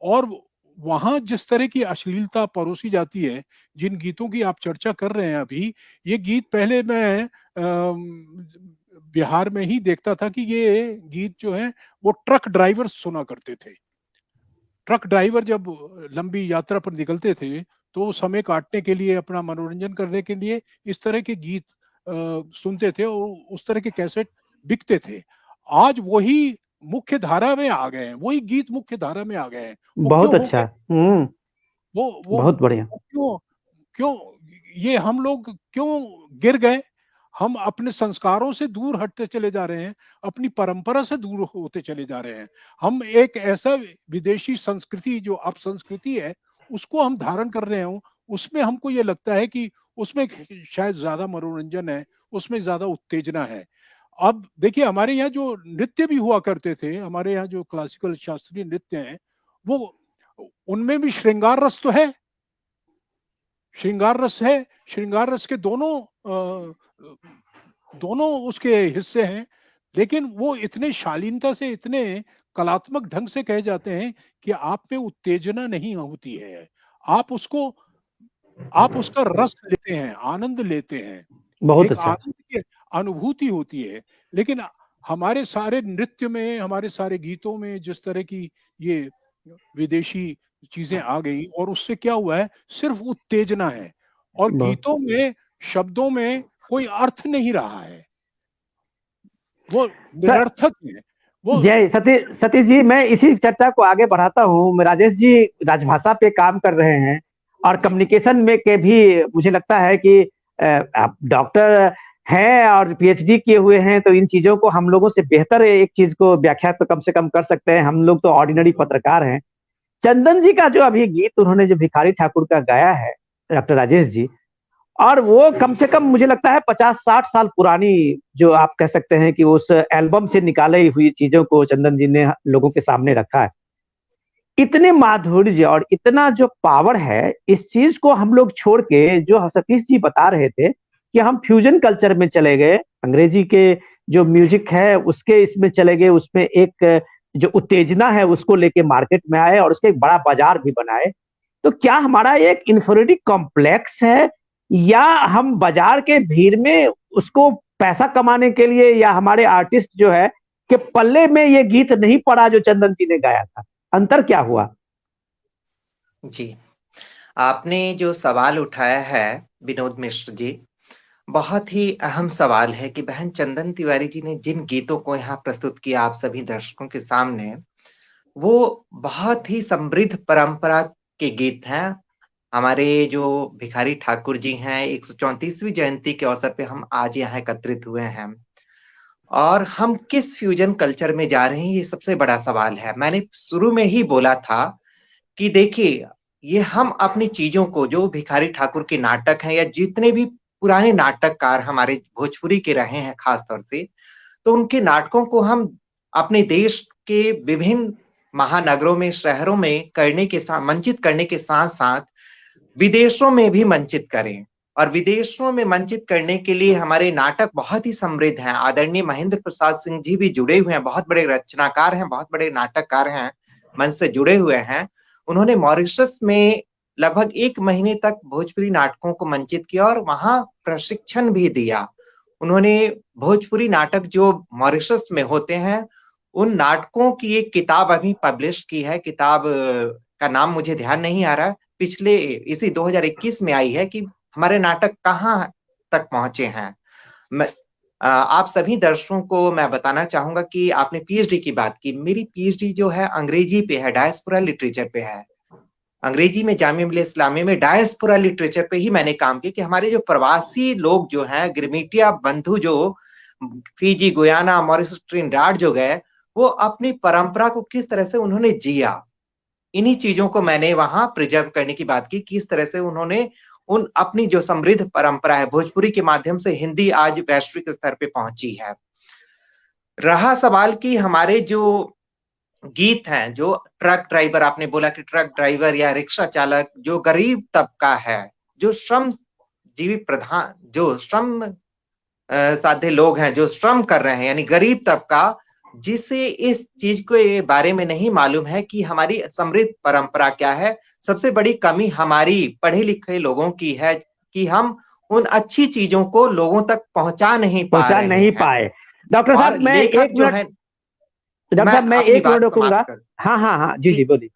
और वहाँ जिस तरह की अश्लीलता परोसी जाती है, जिन गीतों की आप चर्चा कर रहे हैं अभी, ये गीत पहले मैं बिहार में ही देखता था कि ये गीत जो है वो ट्रक ड्राइवर्स सुना करते थे। ट्रक ड्राइवर जब लंबी यात्रा पर निकलते थे तो समय काटने के लिए, अपना मनोरंजन करने के लिए इस तरह के गीत सुनते थे और उस तरह के कैसेट बिकते थे। आज वही मुख्य धारा में आ गए हैं, वही गीत मुख्य धारा में आ गए हैं। वो बहुत क्यों हो अच्छा। गए? वो बहुत बढ़िया। क्यों क्यों ये हम लोग क्यों गिर गए? हम अपने संस्कारों से दूर हटते चले जा रहे हैं, अपनी परंपरा से दूर होते चले जा रहे हैं। हम एक ऐसा विदेशी संस्कृति जो अपसंस्कृति है उसको हम धारण कर रहे हो, उसमें हमको ये लगता है कि उसमें शायद ज्यादा मनोरंजन है, उसमें ज्यादा उत्तेजना है। अब देखिए हमारे यहाँ जो नृत्य भी हुआ करते थे, हमारे यहाँ जो क्लासिकल शास्त्रीय नृत्य हैं, वो उनमें भी श्रृंगार रस तो है, श्रृंगार रस है, श्रृंगार रस के दोनों उसके हिस्से हैं, लेकिन वो इतने शालीनता से, इतने कलात्मक ढंग से कहे जाते हैं कि आप में उत्तेजना नहीं होती है, आप उसका रस लेते हैं, आनंद लेते हैं, बहुत एक अच्छा। आनंद की अनुभूति होती है। लेकिन हमारे सारे नृत्य में, हमारे सारे गीतों में जिस तरह की ये विदेशी चीजें आ गई और उससे क्या हुआ है, सिर्फ उत्तेजना है और गीतों में, शब्दों में कोई अर्थ नहीं रहा है, वो निरर्थक है। वो जय सतीश जी, मैं इसी चर्चा को आगे बढ़ाता हूँ। राजेश जी राजभाषा पे काम कर रहे हैं और कम्युनिकेशन में के भी मुझे लगता है कि आप डॉक्टर हैं और पीएचडी किए हुए हैं, तो इन चीजों को हम लोगों से बेहतर एक चीज को व्याख्या तो कम से कम कर सकते हैं। हम लोग तो ऑर्डिनरी पत्रकार हैं। चंदन जी का जो अभी गीत उन्होंने जो भिखारी ठाकुर का गाया है डॉक्टर राजेश जी, और वो कम से कम मुझे लगता है 50-60 साल पुरानी, जो आप कह सकते हैं कि उस एल्बम से निकाली हुई चीजों को चंदन जी ने लोगों के सामने रखा है। इतने माधुर्य और इतना जो पावर है, इस चीज को हम लोग छोड़ के, जो सतीश जी बता रहे थे कि हम फ्यूजन कल्चर में चले गए, अंग्रेजी के जो म्यूजिक है उसके इसमें चले गए, उसमें एक जो उत्तेजना है उसको लेके मार्केट में आए और उसके एक बड़ा बाजार भी बनाए। तो क्या हमारा एक इंफीरियरिटी कॉम्प्लेक्स है, या हम बाजार के भीड़ में उसको पैसा कमाने के लिए, या हमारे आर्टिस्ट जो है कि पल्ले में ये गीत नहीं पड़ा जो चंदन जी ने गाया था? अंतर क्या हुआ? जी, आपने जो सवाल उठाया है विनोद मिश्र जी, बहुत ही अहम सवाल है कि बहन चंदन तिवारी जी ने जिन गीतों को यहाँ प्रस्तुत किया आप सभी दर्शकों के सामने, वो बहुत ही समृद्ध परंपरा के गीत हैं। हमारे जो भिखारी ठाकुर जी हैं, 134वीं जयंती के अवसर पे हम आज यहाँ एकत्रित हुए हैं और हम किस फ्यूजन कल्चर में जा रहे हैं, ये सबसे बड़ा सवाल है। मैंने शुरू में ही बोला था कि देखिए, ये हम अपनी चीजों को, जो भिखारी ठाकुर के नाटक हैं या जितने भी पुराने नाटककार हमारे भोजपुरी के रहे हैं खास तौर से, तो उनके नाटकों को हम अपने देश के विभिन्न महानगरों में, शहरों में मंचित करने के साथ साथ विदेशों में भी मंचित करें। और विदेशों में मंचित करने के लिए हमारे नाटक बहुत ही समृद्ध हैं। आदरणीय महेंद्र प्रसाद सिंह जी भी जुड़े हुए हैं, बहुत बड़े रचनाकार हैं, बहुत बड़े नाटककार हैं, मंच से जुड़े हुए हैं। उन्होंने मॉरिशस में लगभग 1 महीने तक भोजपुरी नाटकों को मंचित किया और वहां प्रशिक्षण भी दिया। उन्होंने भोजपुरी नाटक जो मॉरिशस में होते हैं, उन नाटकों की एक किताब अभी पब्लिश की है। किताब का नाम मुझे ध्यान नहीं आ रहा, पिछले इसी 2021 में आई है कि हमारे नाटक कहाँ तक पहुंचे हैं। आप सभी दर्शकों को मैं बताना चाहूंगा कि आपने पीएचडी की बात की। मेरी पीएचडी जो है अंग्रेजी पे है, डायस्पोरा लिटरेचर पे है। अंग्रेजी में जामिया मिलिया इस्लामिया में डायस्पोरा लिटरेचर पे ही मैंने काम किया कि हमारे जो प्रवासी लोग जो हैं, गिरमिटिया बंधु जो फिजी, गुयाना, मॉरिशस, ट्रिनिडाड जो गए, वो अपनी परंपरा को किस तरह से उन्होंने जिया, इन्हीं चीजों को मैंने वहां प्रिजर्व करने की बात की। किस तरह से उन्होंने उन अपनी जो समृद्ध परंपरा है, भोजपुरी के माध्यम से हिंदी आज वैश्विक स्तर पे पहुंची है। रहा सवाल कि हमारे जो गीत हैं, जो ट्रक ड्राइवर, आपने बोला कि ट्रक ड्राइवर या रिक्शा चालक, जो गरीब तबका है, जो श्रम जीवी प्रधान, जो श्रम साध्य लोग हैं, जो श्रम कर रहे हैं, यानी गरीब तबका, जिसे इस चीज के बारे में नहीं मालूम है कि हमारी समृद्ध परंपरा क्या है। सबसे बड़ी कमी हमारी पढ़े लिखे लोगों की है कि हम उन अच्छी चीजों को लोगों तक पहुंचा नहीं पाए। डॉक्टर साहब, मैं एक मिनट रुकूंगा। हाँ, जी बोलिए।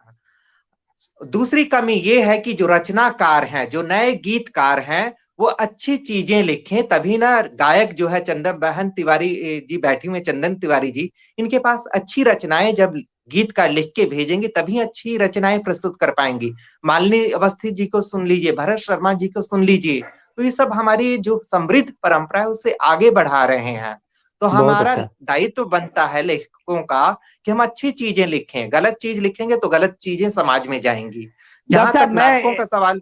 दूसरी कमी ये है कि जो रचनाकार हैं, जो नए गीतकार हैं, वो अच्छी चीजें लिखें, तभी ना गायक जो है चंदन बहन तिवारी जी बैठी हुए, चंदन तिवारी जी, इनके पास अच्छी रचनाएं जब गीतकार लिख के भेजेंगे तभी अच्छी रचनाएं प्रस्तुत कर पाएंगी। मालिनी अवस्थी जी को सुन लीजिए, भरत शर्मा जी को सुन लीजिए, तो ये सब हमारी जो समृद्ध परंपरा है उसे आगे बढ़ा रहे हैं। तो बहुत हमारा अच्छा। दायित्व बनता है लेखकों का कि हम अच्छी चीजें लिखें, गलत चीज लिखेंगे तो गलत चीजें समाज में जाएंगी। जहां डॉक्टर साहब, तक नाटकों का सवाल,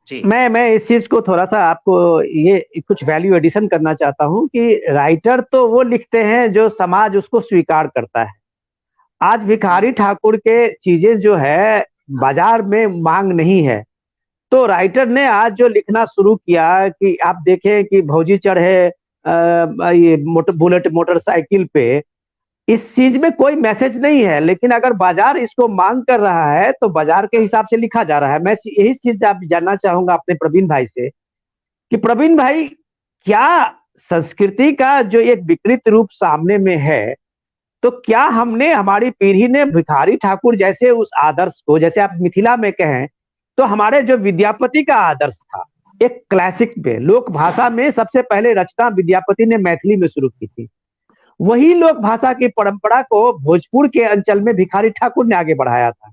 जी मैं इस चीज को थोड़ा सा आपको ये कुछ वैल्यू एडिशन करना चाहता हूं कि राइटर तो वो लिखते हैं जो समाज उसको स्वीकार करता है। आज भिखारी ठाकुर के चीजें जो है बाजार में मांग नहीं है, तो राइटर ने आज जो लिखना शुरू किया कि आप देखें कि भौजी चढ़े ये बुलेट मोटरसाइकिल पे, इस चीज में कोई मैसेज नहीं है, लेकिन अगर बाजार इसको मांग कर रहा है तो बाजार के हिसाब से लिखा जा रहा है। मैं यही चीज आप जानना चाहूंगा अपने प्रवीण भाई से कि प्रवीण भाई, क्या संस्कृति का जो एक विकृत रूप सामने में है, तो क्या हमने, हमारी पीढ़ी ने भिखारी ठाकुर जैसे उस आदर्श को, जैसे आप मिथिला में कहें तो हमारे जो विद्यापति का आदर्श था, एक क्लासिक में लोक भाषा में सबसे पहले रचना विद्यापति ने मैथिली में शुरू की थी, वही लोक भाषा की परंपरा को भोजपुर के अंचल में भिखारी ठाकुर ने आगे बढ़ाया था।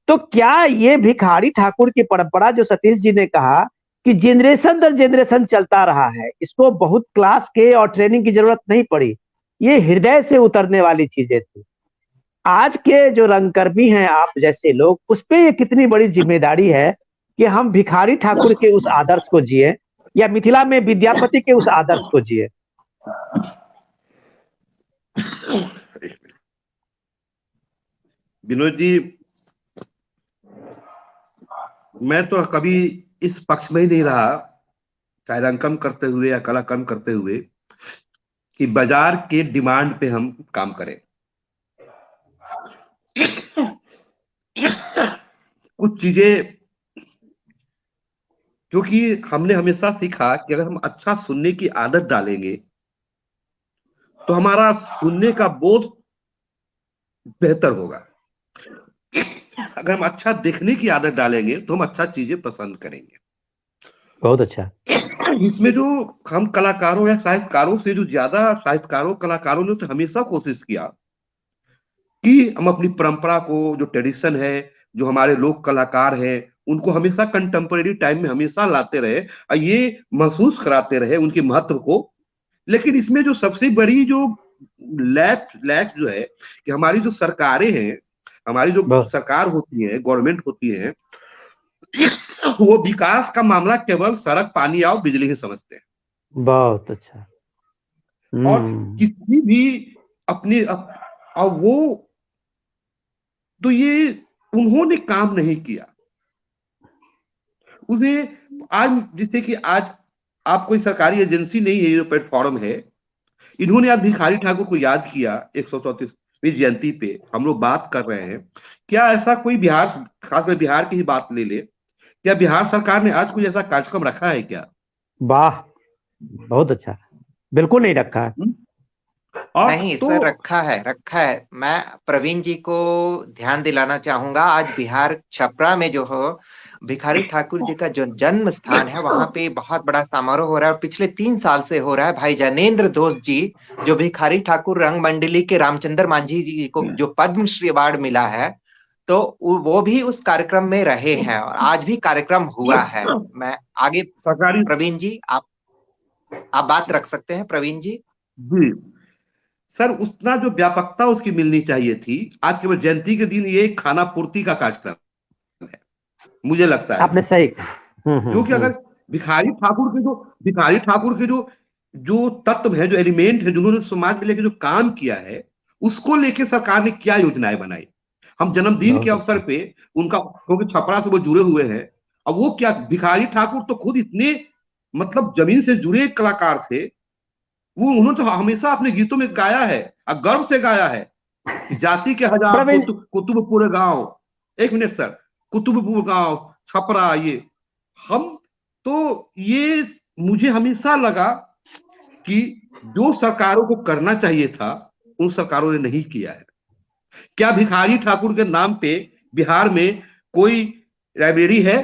तो क्या ये भिखारी ठाकुर की परंपरा, जो सतीश जी ने कहा कि जनरेशन दर जनरेशन चलता रहा है, इसको बहुत क्लास के और ट्रेनिंग की जरूरत नहीं पड़ी, ये हृदय से उतरने वाली चीजें थी। आज के जो रंगकर्मी हैं आप जैसे लोग, उस पर ये कितनी बड़ी जिम्मेदारी है कि हम भिखारी ठाकुर के उस आदर्श को जिए, या मिथिला में विद्यापति के उस आदर्श को जिए। विनोद जी, मैं तो कभी इस पक्ष में ही नहीं रहा, छायांकन करते हुए या कलाकर्म करते हुए, कि बाजार के डिमांड पे हम काम करें। कुछ चीजें, क्योंकि हमने हमेशा सीखा कि अगर हम अच्छा सुनने की आदत डालेंगे तो हमारा सुनने का बोध बेहतर होगा। अगर हम अच्छा देखने की आदत डालेंगे तो हम अच्छा चीजें पसंद करेंगे। बहुत अच्छा। इसमें जो हम कलाकारों या साहित्यकारों से, जो ज्यादा साहित्यकारों कलाकारों ने तो हमेशा कोशिश किया कि हम अपनी परंपरा को, जो ट्रेडिशन है, जो हमारे लोक कलाकार हैं, उनको हमेशा कंटेम्परेरी टाइम में हमेशा लाते रहे और ये महसूस कराते रहे उनके महत्व को। लेकिन इसमें जो सबसे बड़ी जो लैक जो है कि हमारी जो सरकारें हैं, हमारी जो सरकार होती है, गवर्नमेंट होती है, वो विकास का मामला केवल सड़क, पानी और बिजली ही समझते हैं। बहुत अच्छा। और किसी भी अपनी और वो, तो ये उन्होंने काम नहीं किया। उसे आज, जैसे कि आज आप कोई सरकारी एजेंसी नहीं है, ये जो प्लेटफॉर्म है, इन्होंने आज भिखारी ठाकुर को याद किया 134वीं जयंती पे, हम लोग बात कर रहे हैं। क्या ऐसा कोई बिहार, खासकर बिहार की ही बात ले ले, क्या बिहार सरकार ने आज कोई ऐसा कार्यक्रम रखा है क्या? वाह, बहुत अच्छा। बिल्कुल नहीं रखा है। नहीं सर, रखा है। मैं प्रवीण जी को ध्यान दिलाना चाहूंगा, आज बिहार छपरा में जो हो भिखारी ठाकुर जी का जो जन्म स्थान है, वहां पे बहुत बड़ा समारोह हो रहा है और पिछले 3 साल से हो रहा है। भाई जनेन्द्र दोस्त जी, जो भिखारी ठाकुर रंग मंडली के रामचंद्र मांझी जी को जो पद्मश्री अवार्ड मिला है, तो वो भी उस कार्यक्रम में रहे हैं और आज भी कार्यक्रम हुआ है। मैं आगे, प्रवीण जी आप बात रख सकते हैं। प्रवीण जी जी सर, उतना जो व्यापकता उसकी मिलनी चाहिए थी। आज केवल जयंती के दिन ये खाना पूर्ति का कार्यक्रम है, मुझे लगता है। आपने सही। क्योंकि अगर भिखारी ठाकुर के जो तत्व है, जो एलिमेंट है, जिन्होंने समाज में लेके जो काम किया है, उसको लेके सरकार ने क्या योजनाएं बनाई। हम जन्मदिन के अवसर पे उनका, क्योंकि छपरा से वो जुड़े हुए हैं, अब वो क्या, भिखारी ठाकुर तो खुद इतने मतलब जमीन से जुड़े कलाकार थे, वो उन्होंने तो हमेशा अपने गीतों में गाया है और गर्व से गाया है कि जाति के हजार कुतुबपुर गांव, एक मिनट सर, कुतुबपुर गांव छपरा, ये हम तो, ये मुझे हमेशा लगा कि जो सरकारों को करना चाहिए था उन सरकारों ने नहीं किया है। क्या भिखारी ठाकुर के नाम पे बिहार में कोई लाइब्रेरी है,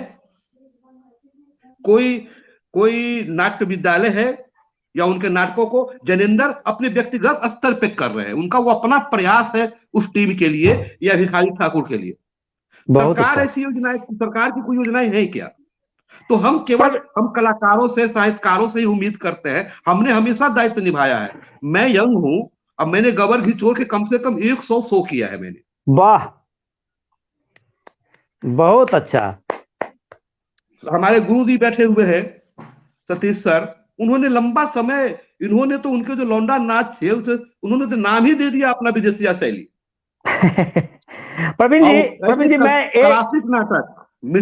कोई नाट्य विद्यालय है, या उनके नाटकों को जैनेंद्र अपने व्यक्तिगत स्तर पे कर रहे हैं। उनका वो अपना प्रयास है उस टीम के लिए या भिखारी ठाकुर के लिए। सरकार ऐसी योजनाएं, सरकार की कोई योजनाएं है क्या? तो हम केवल हम कलाकारों से, साहित्यकारों से ही उम्मीद करते हैं। हमने हमेशा दायित्व निभाया है। मैं यंग हूं, अब मैंने गबर घिचोड़ के कम से कम 100 शो किया है मैंने। वाह, बहुत अच्छा। हमारे गुरु जी बैठे हुए हैं सतीश सर, उन्होंने लंबा समय, इन्होंने तो उनके जो लौंडा नाच थे उन्होंने तो नाम ही दे दिया अपना विदेशिया शैली। प्रवीण जी मैं क्लासिक नाटक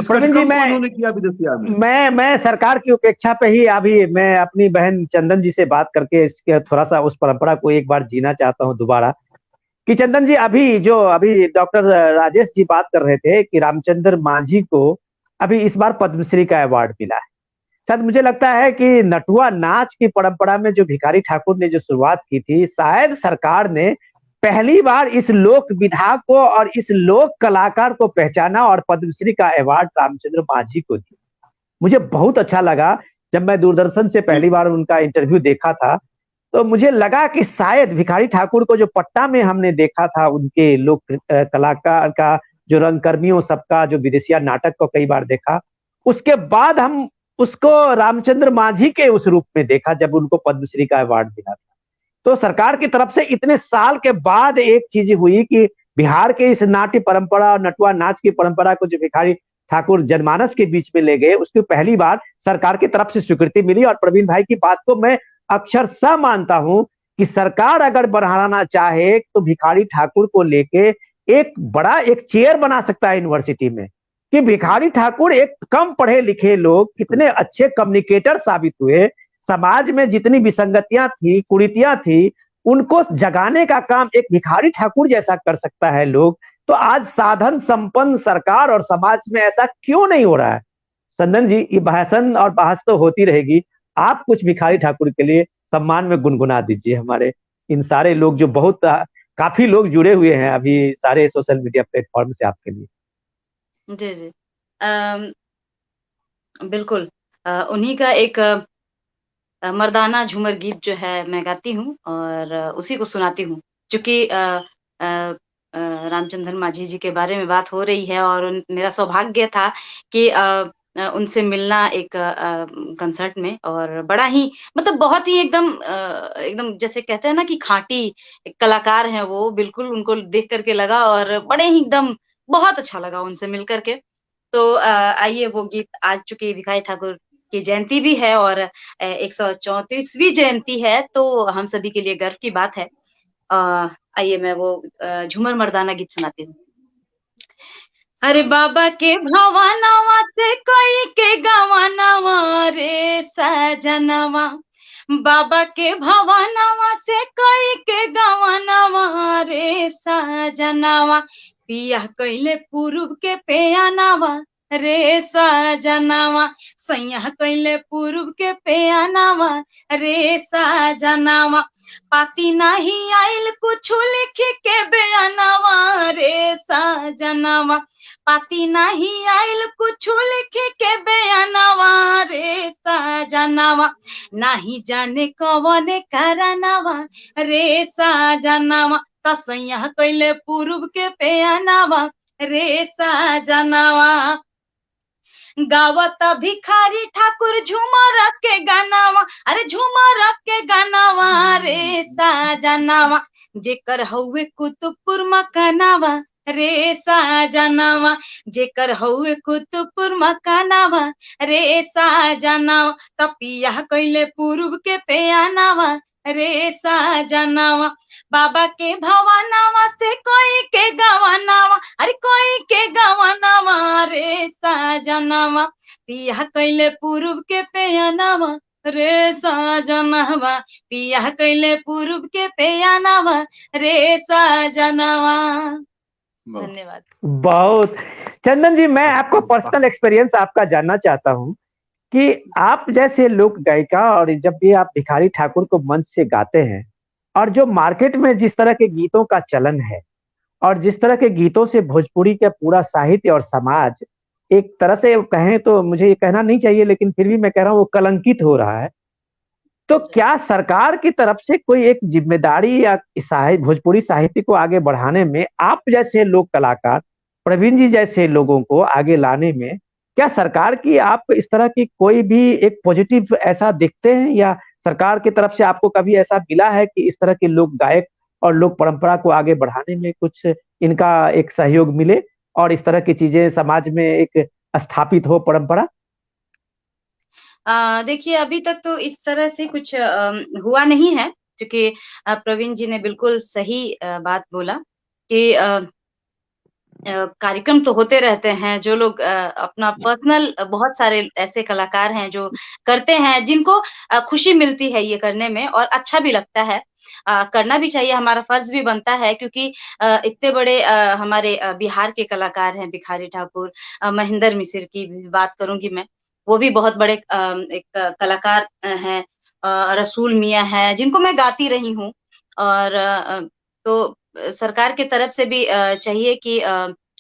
प्रवीण जी उन्होंने किया विदेशिया में। मैं सरकार की उपेक्षा पे ही अभी मैं अपनी बहन चंदन जी से बात करके इसके थोड़ा सा उस परंपरा को एक बार जीना चाहता हूं दोबारा, कि चंदन जी अभी डॉक्टर राजेश जी बात कर रहे थे कि रामचंद्र मांझी को अभी इस बार पद्मश्री का अवार्ड मिला है। शायद मुझे लगता है कि नटुआ नाच की परंपरा में जो भिखारी ठाकुर ने जो शुरुआत की थी, शायद सरकार ने पहली बार इस लोक विधा को और इस लोक कलाकार को पहचाना और पद्मश्री का अवार्ड रामचंद्र मांझी को दिया। मुझे बहुत अच्छा लगा जब मैं दूरदर्शन से पहली बार उनका इंटरव्यू देखा था, तो मुझे लगा कि शायद भिखारी ठाकुर को जो पट्टा में हमने देखा था, उनके लोक कलाकार का जो रंगकर्मियों सबका जो विदेशिया नाटक को कई बार देखा, उसके बाद हम उसको रामचंद्र मांझी के उस रूप में देखा जब उनको पद्मश्री का अवार्ड मिला था। तो सरकार की तरफ से इतने साल के बाद एक चीज हुई कि बिहार के इस नाट्य परंपरा और नटुआ नाच की परंपरा को जो भिखारी ठाकुर जनमानस के बीच में ले गए, उसकी पहली बार सरकार की तरफ से स्वीकृति मिली। और प्रवीण भाई की बात को मैं अक्षरशः मानता हूं कि सरकार अगर बढ़ाना चाहे तो भिखारी ठाकुर को लेके एक बड़ा एक चेयर बना सकता है यूनिवर्सिटी में, कि भिखारी ठाकुर एक कम पढ़े लिखे लोग कितने अच्छे कम्युनिकेटर साबित हुए, समाज में जितनी विसंगतियां थी, कुरीतियां थी, उनको जगाने का काम एक भिखारी ठाकुर जैसा कर सकता है लोग। तो आज साधन संपन्न सरकार और समाज में ऐसा क्यों नहीं हो रहा है? चंदन जी, ये भाषण और बहस तो होती रहेगी, आप कुछ भिखारी ठाकुर के लिए सम्मान में गुनगुना दीजिए। हमारे इन सारे लोग जो बहुत काफी लोग जुड़े हुए हैं अभी सारे सोशल मीडिया प्लेटफॉर्म से आपके लिए। जी जी बिल्कुल, उन्हीं का एक मर्दाना झूमर गीत जो है मैं गाती हूँ और उसी को सुनाती हूँ, क्योंकि रामचंद्र मांझी जी के बारे में बात हो रही है और मेरा सौभाग्य था कि उनसे मिलना एक कंसर्ट में, और बड़ा ही मतलब बहुत ही एकदम जैसे कहते हैं ना कि खाँटी कलाकार हैं वो, बिल्कुल उनको देख करके लगा और बड़े ही एकदम बहुत अच्छा लगा उनसे मिल करके। तो आइए वो गीत, आज चूंकि भिखारी ठाकुर की जयंती भी है और 134वीं जयंती है, तो हम सभी के लिए गर्व की बात है। आइए मैं वो झूमर मर्दाना गीत सुनाती हूँ। अरे बाबा के भवानवा से कोई के गवानवा रे सजनवा, बाबा के भवानवा से कोई के गवानवा रे सजनवा, पिया कैले पूर्व के पेयानवा रे सजनवा, सैया कैले पूर्व के पेयानवा रे सजनवा, पाती नहीं आइल कुछ लिख के बयानवा रे सजनवा, पाती नहीं आइल कुछ लिख के बयानवा रे सजनवा, नहीं जाने कौन करनवा रे सजनवा, तसैया कैले पूर्व के पेयानवा रे सजनवा, गावत भिखारी ठाकुर झूमर के गानावा, अरे झूमर के गानावा रे सजनवा, जेकर हउए कुतुबपुर मकानावा रे सजनवा, जेकर हउए कुतुबपुर मकानावा रे सजनवा, तपिया कैले पूर्व के पेयानवा रे सजनवा, बाबा के भवानवा से कोई के गवानवा, अरे कोई के गवानवा रे सजनवा, पिया कैले पूर्व के पेयानवा रे सजनवा, पिया कैले पूर्व के पेयानवा रे सजनवा। धन्यवाद। बहुत। चंदन जी, मैं आपको पर्सनल एक्सपीरियंस आपका जानना चाहता हूँ कि आप जैसे लोक गायिका और जब भी आप भिखारी ठाकुर को मंच से गाते हैं और जो मार्केट में जिस तरह के गीतों का चलन है, और जिस तरह के गीतों से भोजपुरी का पूरा साहित्य और समाज एक तरह से कहें तो, मुझे ये कहना नहीं चाहिए लेकिन फिर भी मैं कह रहा हूँ, वो कलंकित हो रहा है। तो क्या सरकार की तरफ से कोई एक जिम्मेदारी या भोजपुरी साहित्य को आगे बढ़ाने में, आप जैसे लोक कलाकार, प्रवीण जी जैसे लोगों को आगे लाने में, क्या सरकार की आप इस तरह की कोई भी एक पॉजिटिव ऐसा देखते हैं, या सरकार की तरफ से आपको कभी ऐसा मिला है कि इस तरह के लोक गायक और लोक परंपरा को आगे बढ़ाने में कुछ इनका एक सहयोग मिले और इस तरह की चीजें समाज में एक स्थापित हो परंपरा? देखिए अभी तक तो इस तरह से कुछ हुआ नहीं है, क्योंकि प्रवीण जी ने बिल्कुल सही बात बोला कि कार्यक्रम तो होते रहते हैं, जो लोग अपना पर्सनल, बहुत सारे ऐसे कलाकार हैं जो करते हैं, जिनको खुशी मिलती है ये करने में और अच्छा भी लगता है। करना भी चाहिए, हमारा फर्ज भी बनता है, क्योंकि इतने बड़े हमारे बिहार के कलाकार हैं, भिखारी ठाकुर, महेंद्र मिसिर की भी बात करूंगी मैं, वो भी बहुत बड़े एक कलाकार हैं। रसूल मियां हैं, जिनको मैं गाती रही हूँ। और तो सरकार की तरफ से भी चाहिए कि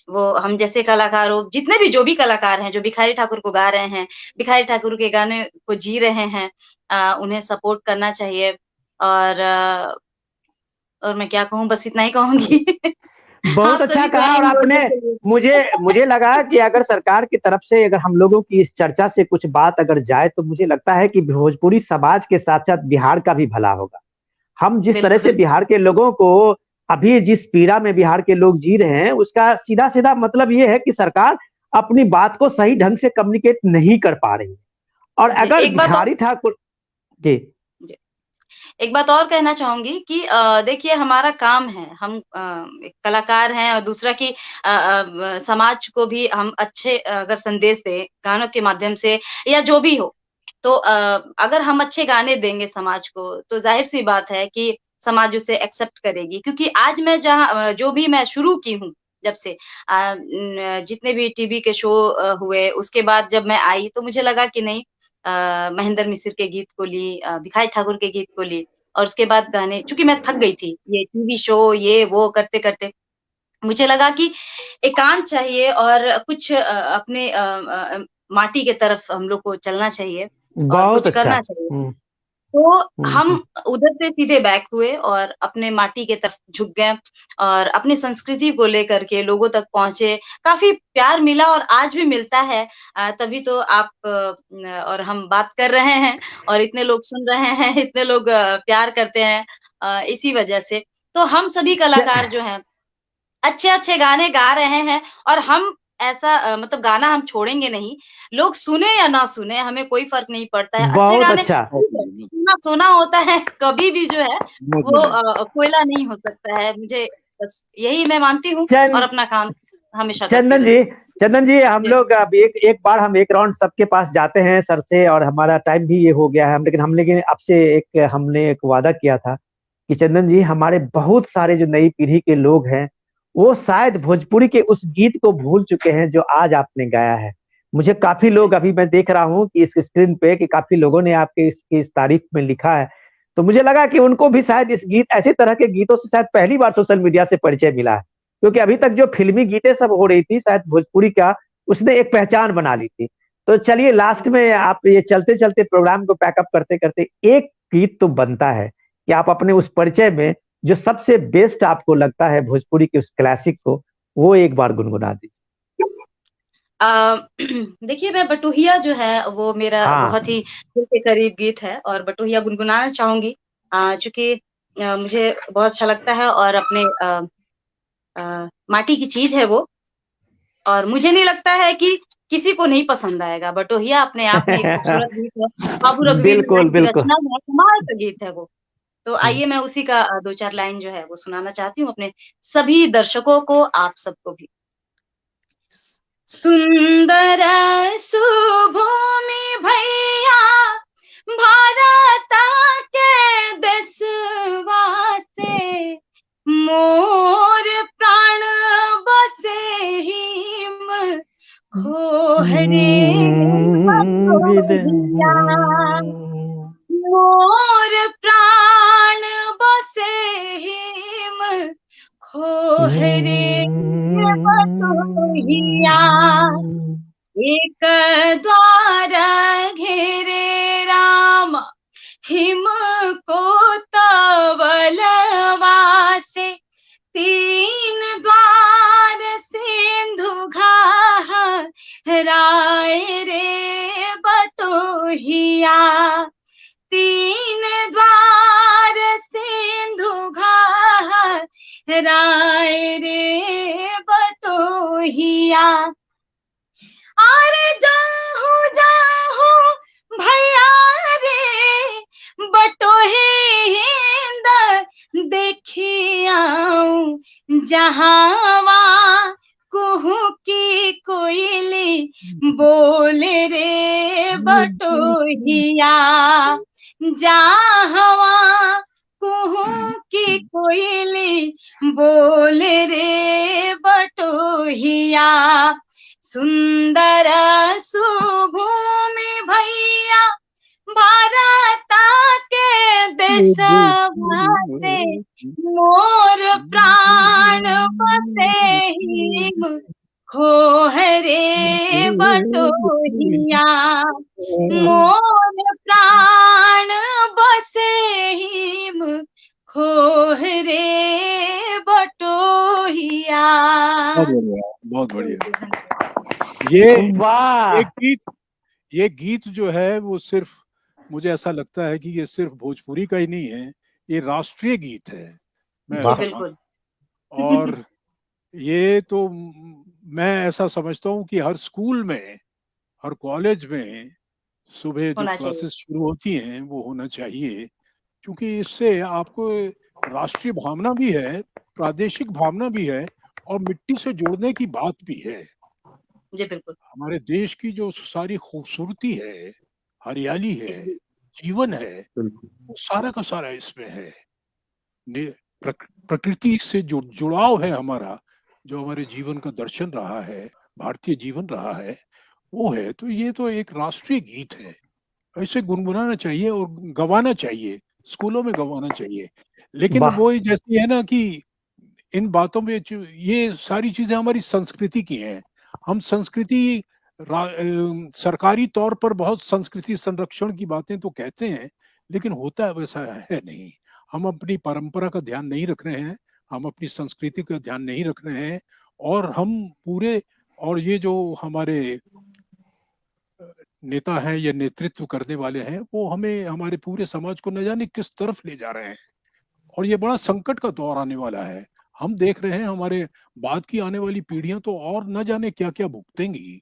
वो हम जैसे कलाकारों, जितने भी जो भी कलाकार हैं जो भिखारी ठाकुर को गा रहे हैं, भिखारी ठाकुर के गाने को जी रहे हैं, उन्हें सपोर्ट करना चाहिए। और मैं क्या कहूँ, बस इतना ही कहूंगी। आप बहुत अच्छा सभी को कहा। इन और आपने, बोलने के लिए। मुझे लगा कि अगर सरकार की तरफ से अगर हम लोगों की इस चर्चा से कुछ बात अगर जाए तो मुझे लगता है कि भोजपुरी समाज के साथ साथ बिहार का भी भला होगा। हम जिस तरह से बिल्कुल। बिहार के लोगों को, अभी जिस पीड़ा में बिहार के लोग जी रहे हैं, उसका सीधा सीधा मतलब ये है कि सरकार अपनी बात को सही ढंग से कम्युनिकेट नहीं कर पा रही है। और जी, अगर एक बात और भिखारी ठाकुर जी जी, एक बात और कहना चाहूंगी कि देखिए हमारा काम है, हम एक कलाकार हैं, और दूसरा कि समाज को भी हम अच्छे अगर संदेश दें गानों के माध्यम से या जो भी हो, तो अगर हम अच्छे गाने देंगे समाज को, तो जाहिर सी बात है कि समाज उसे एक्सेप्ट करेगी। क्योंकि आज मैं जहाँ जो भी मैं शुरू की हूँ, जब से जितने भी टीवी के शो हुए, उसके बाद जब मैं आई तो मुझे लगा कि नहीं, महेंद्र मिसिर के गीत को ली, भिखारी ठाकुर के गीत को ली, और उसके बाद गाने, चूंकि मैं थक गई थी ये टीवी शो ये वो करते करते, मुझे लगा कि एकांत चाहिए और कुछ अपने माटी के तरफ हम लोग को चलना चाहिए और बहुत कुछ अच्छा। करना चाहिए। तो हम हम्म। उधर से सीधे बैक हुए और अपने माटी के तरफ झुक गए और अपनी संस्कृति को लेकर के लोगों तक पहुंचे। काफी प्यार मिला और आज भी मिलता है। तभी तो आप और हम बात कर रहे हैं और इतने लोग सुन रहे हैं, इतने लोग प्यार करते हैं, इसी वजह से। तो हम सभी कलाकार जो हैं अच्छे-अच्छे गाने गा रहे हैं और हम ऐसा मतलब गाना हम छोड़ेंगे नहीं। लोग सुने या ना सुने, हमें कोई फ़र्क नहीं पड़ता है। अच्छे बहुत गाने अच्छा। सुनना सोना होता है, कभी भी जो है वो कोयला नहीं हो सकता है। मुझे बस यही मैं मानती हूँ और चंद अपना काम हमेशा करती चंदन जी, रहूँगी। चंदन जी, हम जी, लोग अब एक बार हम एक राउंड सबके पास जाते हैं सर से, और हमारा टाइम भी ये हो गया है। हम लेकिन आपसे हमने एक वादा किया था कि चंदन जी, जी। हमारे बहुत सारे जो नई पीढ़ी के लोग हैं, वो शायद भोजपुरी के उस गीत को भूल चुके हैं जो आज आपने गाया है। मुझे काफी जी। लोग, अभी मैं देख रहा हूँ कि इस स्क्रीन पे कि काफी लोगों ने आपके इस तारीफ में लिखा है। तो मुझे लगा कि उनको भी शायद इस गीत, ऐसे तरह के गीतों से शायद पहली बार सोशल मीडिया से परिचय मिला है, क्योंकि अभी तक जो फिल्मी गीतें सब हो रही थी, शायद भोजपुरी का उसने एक पहचान बना ली थी। तो चलिए, लास्ट में आप ये चलते चलते प्रोग्राम को पैकअप करते करते एक गीत तो बनता है कि आप अपने उस परिचय में जो सबसे बेस्ट आपको लगता है भोजपुरी के उस क्लासिक को, वो एक बार गुनगुना दीजिए। देखिए मैं बटोहिया जो है वो मेरा हाँ। बहुत ही दिल के करीब गीत है और बटोहिया गुनगुनाना चाहूंगी, चूंकि मुझे बहुत अच्छा लगता है और अपने माटी की चीज है वो, और मुझे नहीं लगता है कि किसी को नहीं पसंद आएगा। बटोहिया अपने आप में एक खूबसूरत गीत है, बाबू रघुवीर राय बिल्कुल की बिल्कुल। रचना है, कमाल का गीत है वो। तो आइए मैं उसी का दो चार लाइन जो है वो सुनाना चाहती हूँ अपने सभी दर्शकों को, आप सबको भी। सुंदर सुभूमि भैया भारत के देशवा से, मोर प्राण बसे हिम खोहरे बटोहिया, मोर प्राण बसे हिम खोहरे रे बटोहिया, एक द्वार घेरे राम हिम को तवलवा से, तीन द्वार सिंधु घाराए रे बटोहिया, तीन द्वार सिंधु घाराए रे बटोहिया। अरे जाहू जाहू भैया रे बटोहे हिंद देखी आऊं, जहावा कुहू की कोयली बोले रे बटोहिया, जहावा कुहू की कोयली बोले रे बटोहिया। सुंदर सुभूमि भैया भारता के देशवा से, मोर प्राण बसे हिम खोह रे बटोहिया, मोर प्राण बसे हिम खोह रे बटोहिया। बहुत बढ़िया। ये गीत जो है वो सिर्फ, मुझे ऐसा लगता है कि ये सिर्फ भोजपुरी का ही नहीं है, ये राष्ट्रीय गीत है। मैं बिल्कुल। और ये तो मैं ऐसा समझता हूँ कि हर स्कूल में, हर कॉलेज में सुबह जो क्लासेस शुरू होती हैं वो होना चाहिए, क्योंकि इससे आपको राष्ट्रीय भावना भी है, प्रादेशिक भावना भी है और मिट्टी से जोड़ने की बात भी है। जी बिल्कुल। हमारे देश की जो सारी खूबसूरती है, हरियाली है, जीवन है, वो सारा का सारा इसमें है। प्रकृति से जो जुड़ाव है हमारा, जो हमारे जीवन का दर्शन रहा है, भारतीय जीवन रहा है, वो है। तो ये तो एक राष्ट्रीय गीत है, ऐसे गुनगुनाना चाहिए और गवाना चाहिए, स्कूलों में गवाना चाहिए। लेकिन वो जैसी है ना कि इन बातों में ये सारी चीजें हमारी संस्कृति की हैं। हम संस्कृति सरकारी तौर पर बहुत संस्कृति संरक्षण की बातें तो कहते हैं, लेकिन होता है वैसा है नहीं। हम अपनी परंपरा का ध्यान नहीं रख रहे हैं, हम अपनी संस्कृति का ध्यान नहीं रख रहे हैं, और हम पूरे, और ये जो हमारे नेता हैं या नेतृत्व करने वाले हैं, वो हमें, हमारे पूरे समाज को न जाने किस तरफ ले जा रहे हैं। और ये बड़ा संकट का दौर आने वाला है। हम देख रहे हैं हमारे बाद की आने वाली पीढ़ियां तो और न जाने क्या क्या भुगतेंगी,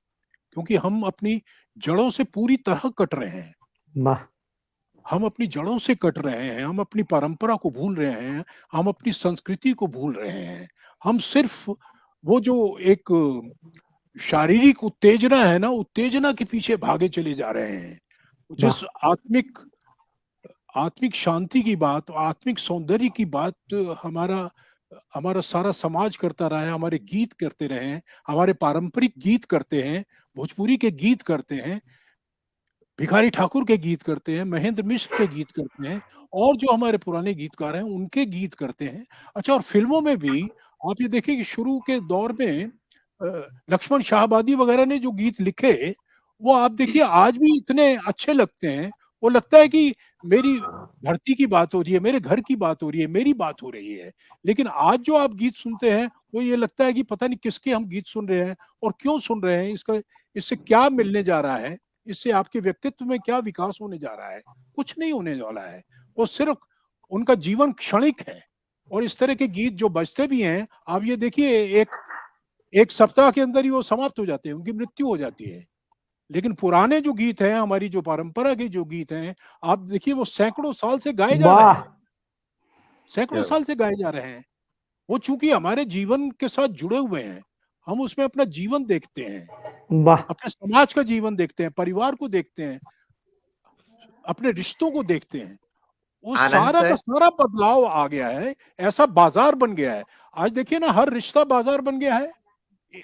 क्योंकि हम अपनी जड़ों से पूरी तरह कट रहे हैं। हम अपनी जड़ों से कट रहे हैं, हम अपनी परंपरा को भूल रहे हैं, हम अपनी संस्कृति को भूल रहे हैं। हम सिर्फ वो जो एक शारीरिक उत्तेजना है ना, उत्तेजना के पीछे भागे चले जा रहे हैं। जिस आत्मिक शांति की बात, आत्मिक सौंदर्य की बात हमारा सारा समाज करता रहा है, हमारे गीत करते रहे हैं, हमारे पारंपरिक गीत करते हैं, भोजपुरी के गीत करते हैं, भिखारी ठाकुर के गीत करते हैं, महेंद्र मिश्र के गीत करते हैं, और जो हमारे पुराने गीतकार हैं उनके गीत करते हैं। अच्छा, और फिल्मों में भी आप ये देखिए कि शुरू के दौर में लक्ष्मण शाहबादी वगैरह ने जो गीत लिखे, वो आप देखिए आज भी इतने अच्छे लगते हैं। वो लगता है कि मेरी धरती की बात हो रही है, मेरे घर की बात हो रही है, मेरी बात हो रही है। लेकिन आज जो आप गीत सुनते हैं वो ये लगता है कि पता नहीं किसके हम गीत सुन रहे हैं और क्यों सुन रहे हैं, इससे क्या मिलने जा रहा है, इससे आपके व्यक्तित्व में क्या विकास होने जा रहा है। कुछ नहीं होने वाला है, वो सिर्फ उनका जीवन क्षणिक है। और इस तरह के गीत जो बजते भी हैं, आप ये देखिए एक सप्ताह के अंदर ही वो समाप्त हो जाते हैं, उनकी मृत्यु हो जाती है। लेकिन पुराने जो गीत हैं, हमारी जो परंपरा के जो गीत हैं, आप देखिए वो सैकड़ों साल से गाए जा रहे हैं, सैकड़ों साल से गाए जा रहे हैं। वो चूंकि हमारे जीवन के साथ जुड़े हुए हैं, हम उसमें अपना जीवन देखते हैं, अपने समाज का जीवन देखते हैं, परिवार को देखते हैं, अपने रिश्तों को देखते हैं। वो सारा का सारा बदलाव आ गया है, ऐसा बाजार बन गया है। आज देखिए ना, हर रिश्ता बाजार बन गया है,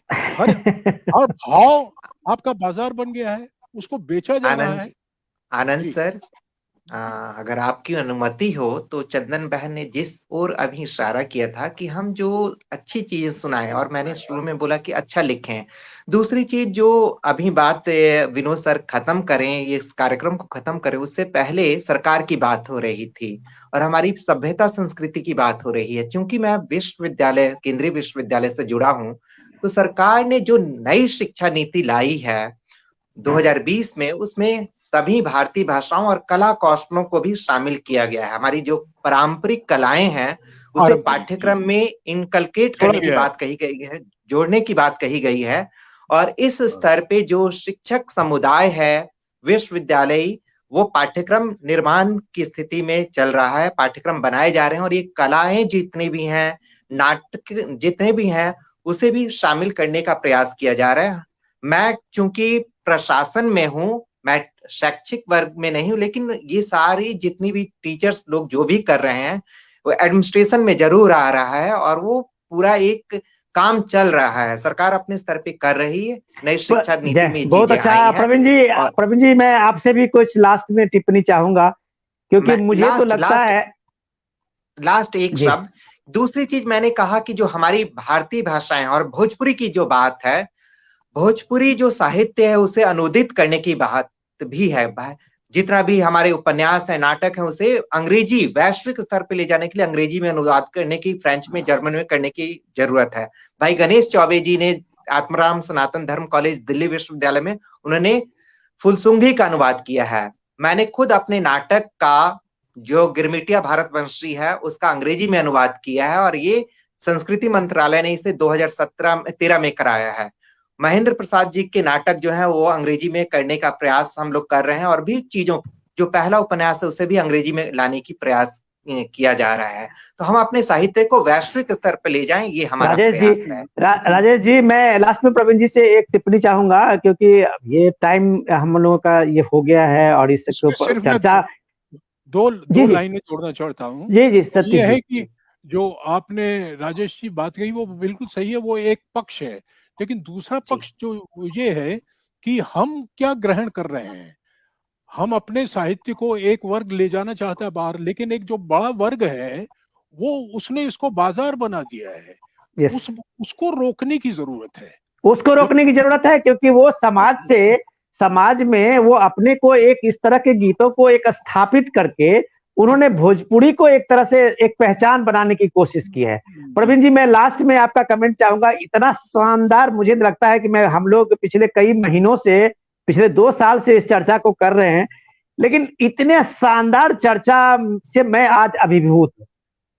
हर भाव आपका बाजार बन गया है, उसको बेचा जा रहा है। आनंद सर, अगर आपकी अनुमति हो तो चंदन बहन ने जिस ओर अभी इशारा किया था कि हम जो अच्छी चीजें सुनाएं, और मैंने शुरू में बोला कि अच्छा लिखें। दूसरी चीज जो अभी बात विनोद सर खत्म करें, ये इस कार्यक्रम को खत्म करें, उससे पहले सरकार की बात हो रही थी और हमारी सभ्यता संस्कृति की बात हो रही है। क्योंकि मैं विश्वविद्यालय, केंद्रीय विश्वविद्यालय से जुड़ा हूँ, तो सरकार ने जो नई शिक्षा नीति लाई है 2020 में, उसमें सभी भारतीय भाषाओं और कला कौशलों को भी शामिल किया गया है। हमारी जो पारंपरिक कलाएं हैं उसे और पाठ्यक्रम में इनकलकेट जोड़ा करने की गया है। बात कही गई है, जोड़ने की बात कही गई है। और इस स्तर पे जो शिक्षक समुदाय है विश्वविद्यालय, वो पाठ्यक्रम निर्माण की स्थिति में चल रहा है, पाठ्यक्रम बनाए जा रहे हैं, और ये कलाएं जितनी भी हैं, नाटक जितने भी हैं, उसे भी शामिल करने का प्रयास किया जा रहा है। मैं चूंकि प्रशासन में हूँ, मैं शैक्षिक वर्ग में नहीं हूँ, लेकिन ये सारी जितनी भी टीचर्स लोग जो भी कर रहे हैं वो एडमिनिस्ट्रेशन में जरूर आ रहा है, और वो पूरा एक काम चल रहा है, सरकार अपने स्तर पे कर रही है। नई शिक्षा नीति में बहुत चीजें आई अच्छा हैं। और प्रवीण जी, मैं आपसे भी कुछ लास्ट में टिप्पणी चाहूंगा, क्योंकि मैं मुझे तो लगता है लास्ट एक जी। शब्द, दूसरी चीज मैंने कहा कि जो हमारी भारतीय भाषाएं और भोजपुरी की जो बात है, भोजपुरी जो साहित्य है उसे अनुदित करने की बात भी है। जितना भी हमारे उपन्यास है, नाटक है, उसे अंग्रेजी वैश्विक स्तर पे ले जाने के लिए अंग्रेजी में अनुवाद करने की, फ्रेंच में, जर्मन में करने की जरूरत है। भाई गणेश चौबे जी ने आत्माराम सनातन धर्म कॉलेज दिल्ली विश्वविद्यालय में उन्होंने फुलसुंगी का अनुवाद किया है। मैंने खुद अपने नाटक का जो गिरमिटिया भारतवंशी है उसका अंग्रेजी में अनुवाद किया है, और ये संस्कृति मंत्रालय ने इसे 2013 में कराया है। महेंद्र प्रसाद जी के नाटक जो है वो अंग्रेजी में करने का प्रयास हम लोग कर रहे हैं, और भी चीजों, जो पहला उपन्यास है उसे भी अंग्रेजी में लाने की प्रयास किया जा रहा है। तो हम अपने साहित्य को वैश्विक स्तर पर ले जाएं, ये हमारा प्रयास है। राजेश जी, मैं लास्ट में प्रवीण जी से एक टिप्पणी चाहूंगा, क्योंकि ये टाइम हम लोगों का ये हो गया है और इस सिर्फ मैं चर्चा दो जी लाइनें जोड़ना चाहता हूँ। जी ये सतीश है जी। कि जो आपने राजेश जी बात कही वो बिल्कुल सही है, वो एक पक्ष है, लेकिन दूसरा पक्ष जो ये है कि हम क्या ग्रहण कर रहे हैं। हम अपने साहित्य को एक वर्ग ले जाना चाहता है बाहर, लेकिन एक जो बड़ा वर्ग है वो उसने इसको बाजार बना दिया है। उसको रोकने की जरूरत है, उसको रोकने की जरूरत है, क्योंकि वो समाज में वो अपने को एक इस तरह के गीतों को एक स्थापित करके उन्होंने भोजपुरी को एक तरह से एक पहचान बनाने की कोशिश की है। प्रवीण जी, मैं लास्ट में आपका कमेंट चाहूंगा। इतना शानदार मुझे लगता है कि मैं हम लोग पिछले कई महीनों से, पिछले 2 साल से इस चर्चा को कर रहे हैं, लेकिन इतने शानदार चर्चा से मैं आज अभिभूत हूँ।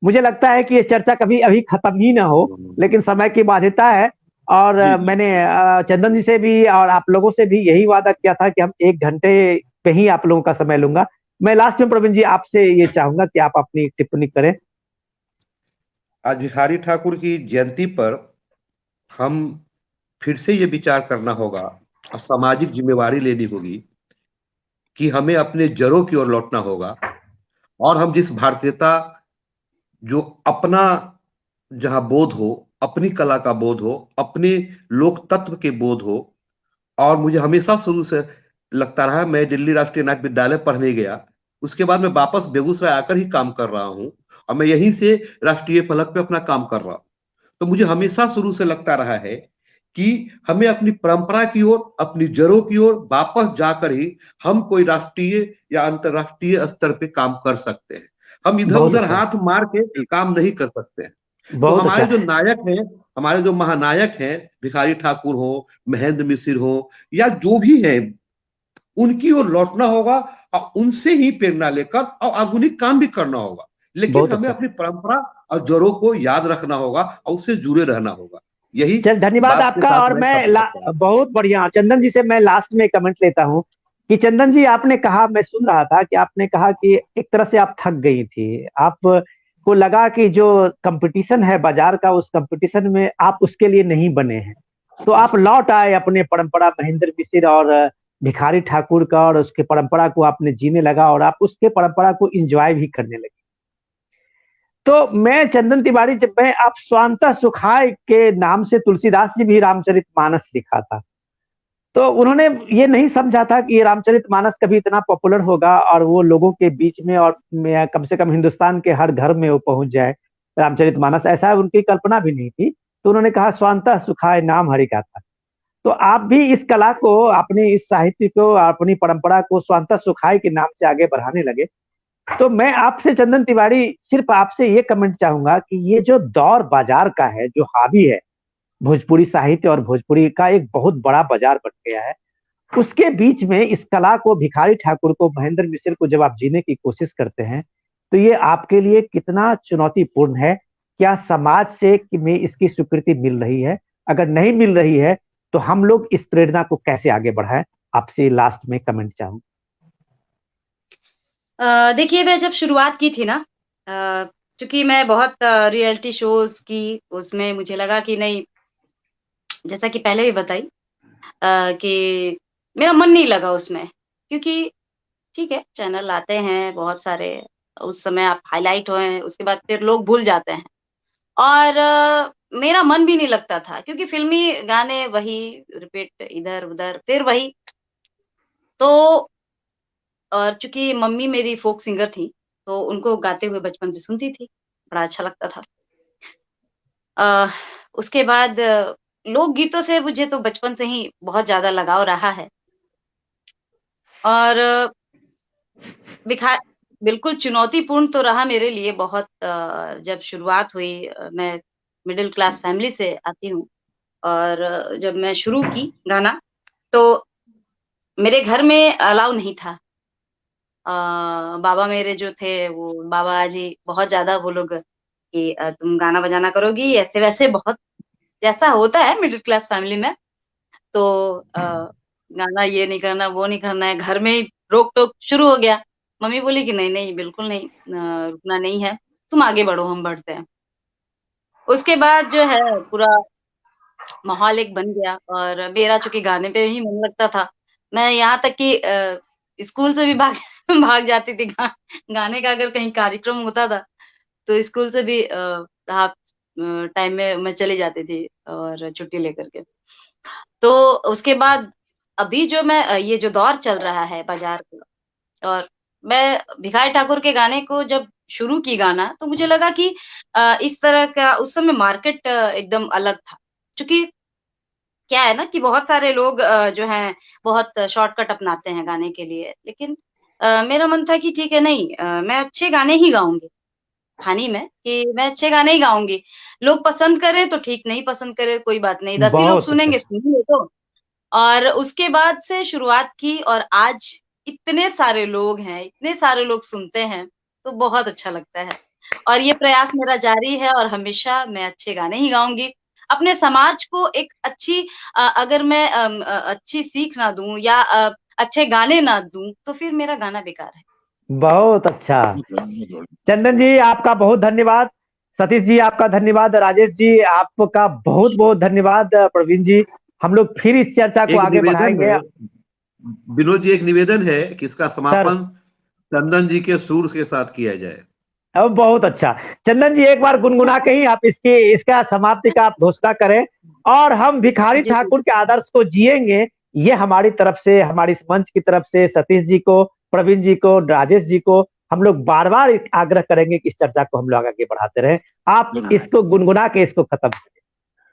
मुझे लगता है कि ये चर्चा कभी अभी खत्म ही ना हो, लेकिन समय की बाध्यता है। और मैंने चंदन जी से भी और आप लोगों से भी यही वादा किया था कि हम 1 घंटे पे ही आप लोगों का समय लूंगा। मैं लास्ट में प्रवीण जी आपसे ये चाहूंगा कि आप अपनी टिप्पणी करें। आज भिखारी ठाकुर की जयंती पर हम फिर से ये विचार करना होगा और सामाजिक जिम्मेवारी लेनी होगी कि हमें अपने जड़ों की ओर लौटना होगा, और हम जिस भारतीयता, जो अपना जहां बोध हो, अपनी कला का बोध हो, अपने लोक तत्व के बोध हो। और मुझे हमेशा शुरू से लगता रहा, मैं दिल्ली राष्ट्रीय नाट्य विद्यालय पढ़ने गया, उसके बाद मैं वापस बेगूसराय आकर ही काम कर रहा हूं, और मैं यहीं से राष्ट्रीय फलक पे अपना काम कर रहा हूं। तो मुझे हमेशा शुरू से लगता रहा है कि हमें अपनी परंपरा की ओर, अपनी जड़ों की ओर वापस जाकर ही हम कोई राष्ट्रीय या अंतरराष्ट्रीय स्तर पे काम कर सकते हैं। हम इधर उधर हाथ मार के काम नहीं कर सकते हैं। तो हमारे जो नायक हैं, हमारे जो महानायक हैं, भिखारी ठाकुर हो, महेंद्र मिश्र हो, या जो भी हैं, उनकी ओर लौटना होगा और उनसे ही प्रेरणा लेकर और आधुनिक काम भी करना होगा। लेकिन हमें अपनी परंपरा और जड़ों को याद रखना होगा और उससे जुड़े रहना होगा। यही धन्यवाद आपका। और मैं बहुत बढ़िया चंदन जी से मैं लास्ट में कमेंट लेता हूं कि चंदन जी, आपने कहा, मैं सुन रहा था कि आपने कहा कि एक तरह से आप थक गई थी, आप को लगा कि जो कंपटीशन है बाजार का, उस कंपटीशन में आप उसके लिए नहीं बने हैं, तो आप लौट आए अपने परंपरा, महेंद्र मिश्र और भिखारी ठाकुर का, और उसके परंपरा को आपने जीने लगा और आप उसके परंपरा को एंजॉय भी करने लगे। तो मैं चंदन तिवारी, जब मैं आप स्वांतः सुखाय के नाम से तुलसीदास जी भी रामचरितमानस लिखा था, तो उन्होंने ये नहीं समझा था कि ये रामचरितमानस कभी इतना पॉपुलर होगा और वो लोगों के बीच में और कम से कम हिंदुस्तान के हर घर में वो पहुंच जाए। रामचरितमानस ऐसा उनकी कल्पना भी नहीं थी। तो उन्होंने कहा स्वांतः सुखाय नाम हरि का था। तो आप भी इस कला को, अपनी इस साहित्य को, अपनी परंपरा को स्वांतः सुखाय के नाम से आगे बढ़ाने लगे। तो मैं आपसे चंदन तिवारी सिर्फ आपसे ये कमेंट चाहूंगा कि ये जो दौर बाजार का है, जो हावी है, भोजपुरी साहित्य और भोजपुरी का एक बहुत बड़ा बाजार बन गया है, उसके बीच में इस कला को, भिखारी ठाकुर को, महेंद्र मिश्र को जब आप जीने की कोशिश करते हैं, तो ये आपके लिए कितना चुनौतीपूर्ण है? क्या समाज से कि में इसकी स्वीकृति मिल रही है? अगर नहीं मिल रही है तो हम लोग इस प्रेरणा को कैसे आगे बढ़ाएं? आपसे लास्ट में कमेंट चाहूँ। देखिए, मैं जब शुरुआत की थी ना, चूंकि मैं बहुत रियलिटी शोज की, उसमें मुझे लगा कि नहीं, जैसा कि पहले भी बताई कि मेरा मन नहीं लगा उसमें, क्योंकि ठीक है चैनल आते हैं बहुत सारे, उस समय आप हाईलाइट हुए, उसके बाद फिर लोग भूल जाते हैं और मेरा मन भी नहीं लगता था, क्योंकि फिल्मी गाने वही रिपीट, इधर उधर फिर वही। तो और चूंकि मम्मी मेरी फोक सिंगर थी, तो उनको गाते हुए बचपन से सुनती थी, बड़ा अच्छा लगता था। उसके बाद लोक गीतों से मुझे तो बचपन से ही बहुत ज्यादा लगाव रहा है और बिल्कुल चुनौतीपूर्ण तो रहा मेरे लिए बहुत। जब शुरुआत हुई, मैं मिडिल क्लास फैमिली से आती हूँ और जब मैं शुरू की गाना, तो मेरे घर में अलाउ नहीं था। बाबा मेरे जो थे, वो बाबा जी बहुत ज्यादा वो लोग कि तुम गाना बजाना करोगी, ऐसे वैसे बहुत जैसा होता है मिडिल क्लास फैमिली में। तो गाना ये नहीं करना, वो नहीं करना है, घर में ही रोक टोक शुरू हो गया। मम्मी बोली कि नहीं नहीं बिल्कुल नहीं, रुकना नहीं है, तुम आगे बढ़ो, हम बढ़ते हैं। उसके बाद जो है पूरा माहौल एक बन गया और मेरा चूंकि गाने पे ही मन लगता था, मैं यहाँ तक कि स्कूल से भी भाग भाग जाती थी। गाने का अगर कहीं कार्यक्रम होता था तो स्कूल से भी हाफ टाइम में मैं चली जाती थी और छुट्टी लेकर के। तो उसके बाद अभी जो मैं ये जो दौर चल रहा है बाजार का, और मैं भिखारी ठाकुर के गाने को जब शुरू की गाना, तो मुझे लगा कि इस तरह का उस समय मार्केट एकदम अलग था। क्योंकि क्या है ना कि बहुत सारे लोग जो हैं बहुत शॉर्टकट अपनाते हैं गाने के लिए, लेकिन मेरा मन था कि ठीक है, नहीं, मैं अच्छे गाने ही गाऊंगी, कहानी में कि मैं अच्छे गाने ही गाऊंगी। लोग पसंद करें तो ठीक, नहीं पसंद करें कोई बात नहीं, 10 ही लोग बहुत अच्छा। सुनेंगे, सुनेंगे तो। और उसके बाद से शुरुआत की और आज इतने सारे लोग हैं, इतने सारे लोग सुनते हैं, तो बहुत अच्छा लगता है। और ये प्रयास मेरा जारी है और हमेशा मैं अच्छे गाने ही गाऊंगी। अपने समाज को एक अच्छी अगर मैं अच्छी सीख ना दूं या अच्छे गाने ना दूं, तो फिर मेरा गाना बेकार है। बहुत अच्छा। चंदन जी आपका बहुत धन्यवाद। सतीश जी आपका धन्यवाद। राजेश जी आपका बहुत बहुत धन्यवाद। प्रवीण जी, हम लोग फिर इस चर्चा को एक आगे निवेदन बढ़ाएंगे। है विनोद जी, एक निवेदन है कि इसका सर, समापन चंदन जी के सुर के साथ किया जाए। अब बहुत अच्छा। चंदन जी एक बार गुनगुना के ही आप इसका समाप्ति का आप घोषणा करें, और हम भिखारी जी जी। ठाकुर के आदर्श को जिएंगे, ये हमारी तरफ से, हमारी इस मंच की तरफ से सतीश जी को, प्रवीण जी को, राजेश जी को हम लोग बार बार आग्रह करेंगे कि इस चर्चा को हम लोग आगे बढ़ाते रहें। आप इसको गुनगुना के इसको खत्म करें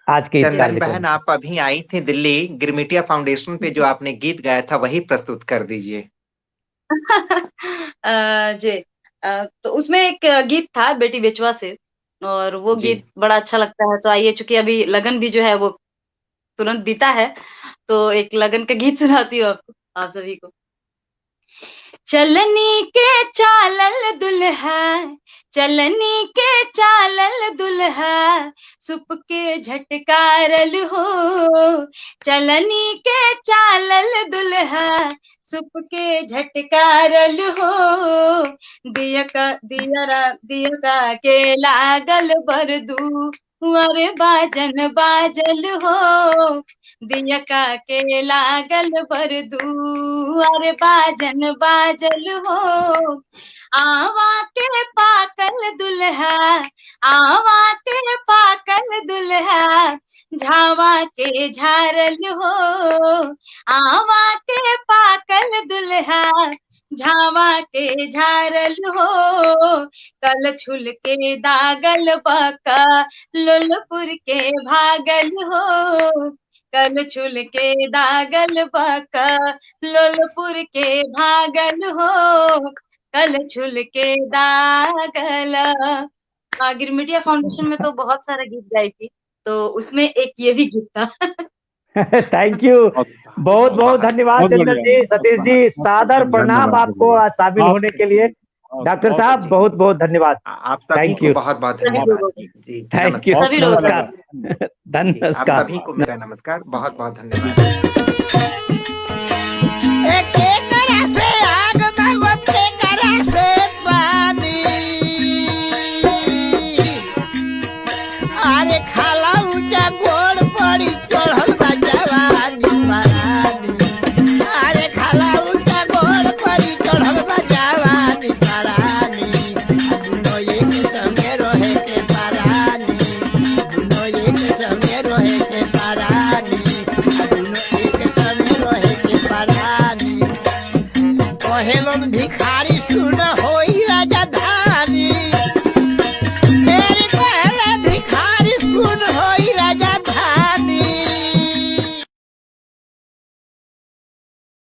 आज के इस चंदन कार्यक्रम बहन, में। आप अभी आई थी दिल्ली, गिरमिटिया फाउंडेशन पे जो आपने गीत गाया था वही प्रस्तुत कर दीजिए। जी, तो उसमें एक गीत था बेटी बेचवा से, और वो जी। गीत बड़ा अच्छा लगता है। तो आइए, चूंकि अभी लगन भी जो है वो तुरंत बीता है, तो एक लगन का गीत सुनाती हूँ आपको, आप सभी को। चलनी के चालल दुल्हा, चलनी के चालल दुल्हा, सुप के झटकारल हो। चलनी के चालल दुल्हा, सुप के झटकारल हो। दिया के लागल बरदू, अरे बाजन बाजल हो। दिया के लागल बरदू, अरे बाजन बाजल हो। आवा के पाकल दुल्हा, आवा के पाकल दुल्हा, झावा के झारल हो, आवा के पाकल दुल्हा झावा के झारल हो, कल छुल के दागल बाका लोलपुर के भागल हो, कल छुल के दागल बाका लोलपुर के भागल हो, कल छुल के दागल। गिरमिटिया फाउंडेशन में तो बहुत सारा गीत गाई थी, तो उसमें एक ये भी गीत था। थैंक यू, बहुत बहुत धन्यवाद चंदन जी। सतीश जी, सादर प्रणाम आपको शामिल होने के लिए। डॉक्टर साहब बहुत बहुत धन्यवाद। आप सभी को बहुत बहुत धन्यवाद जी। थैंक यू, नमस्कार। नमस्कार, आप सभी को मेरा नमस्कार, बहुत बहुत धन्यवाद।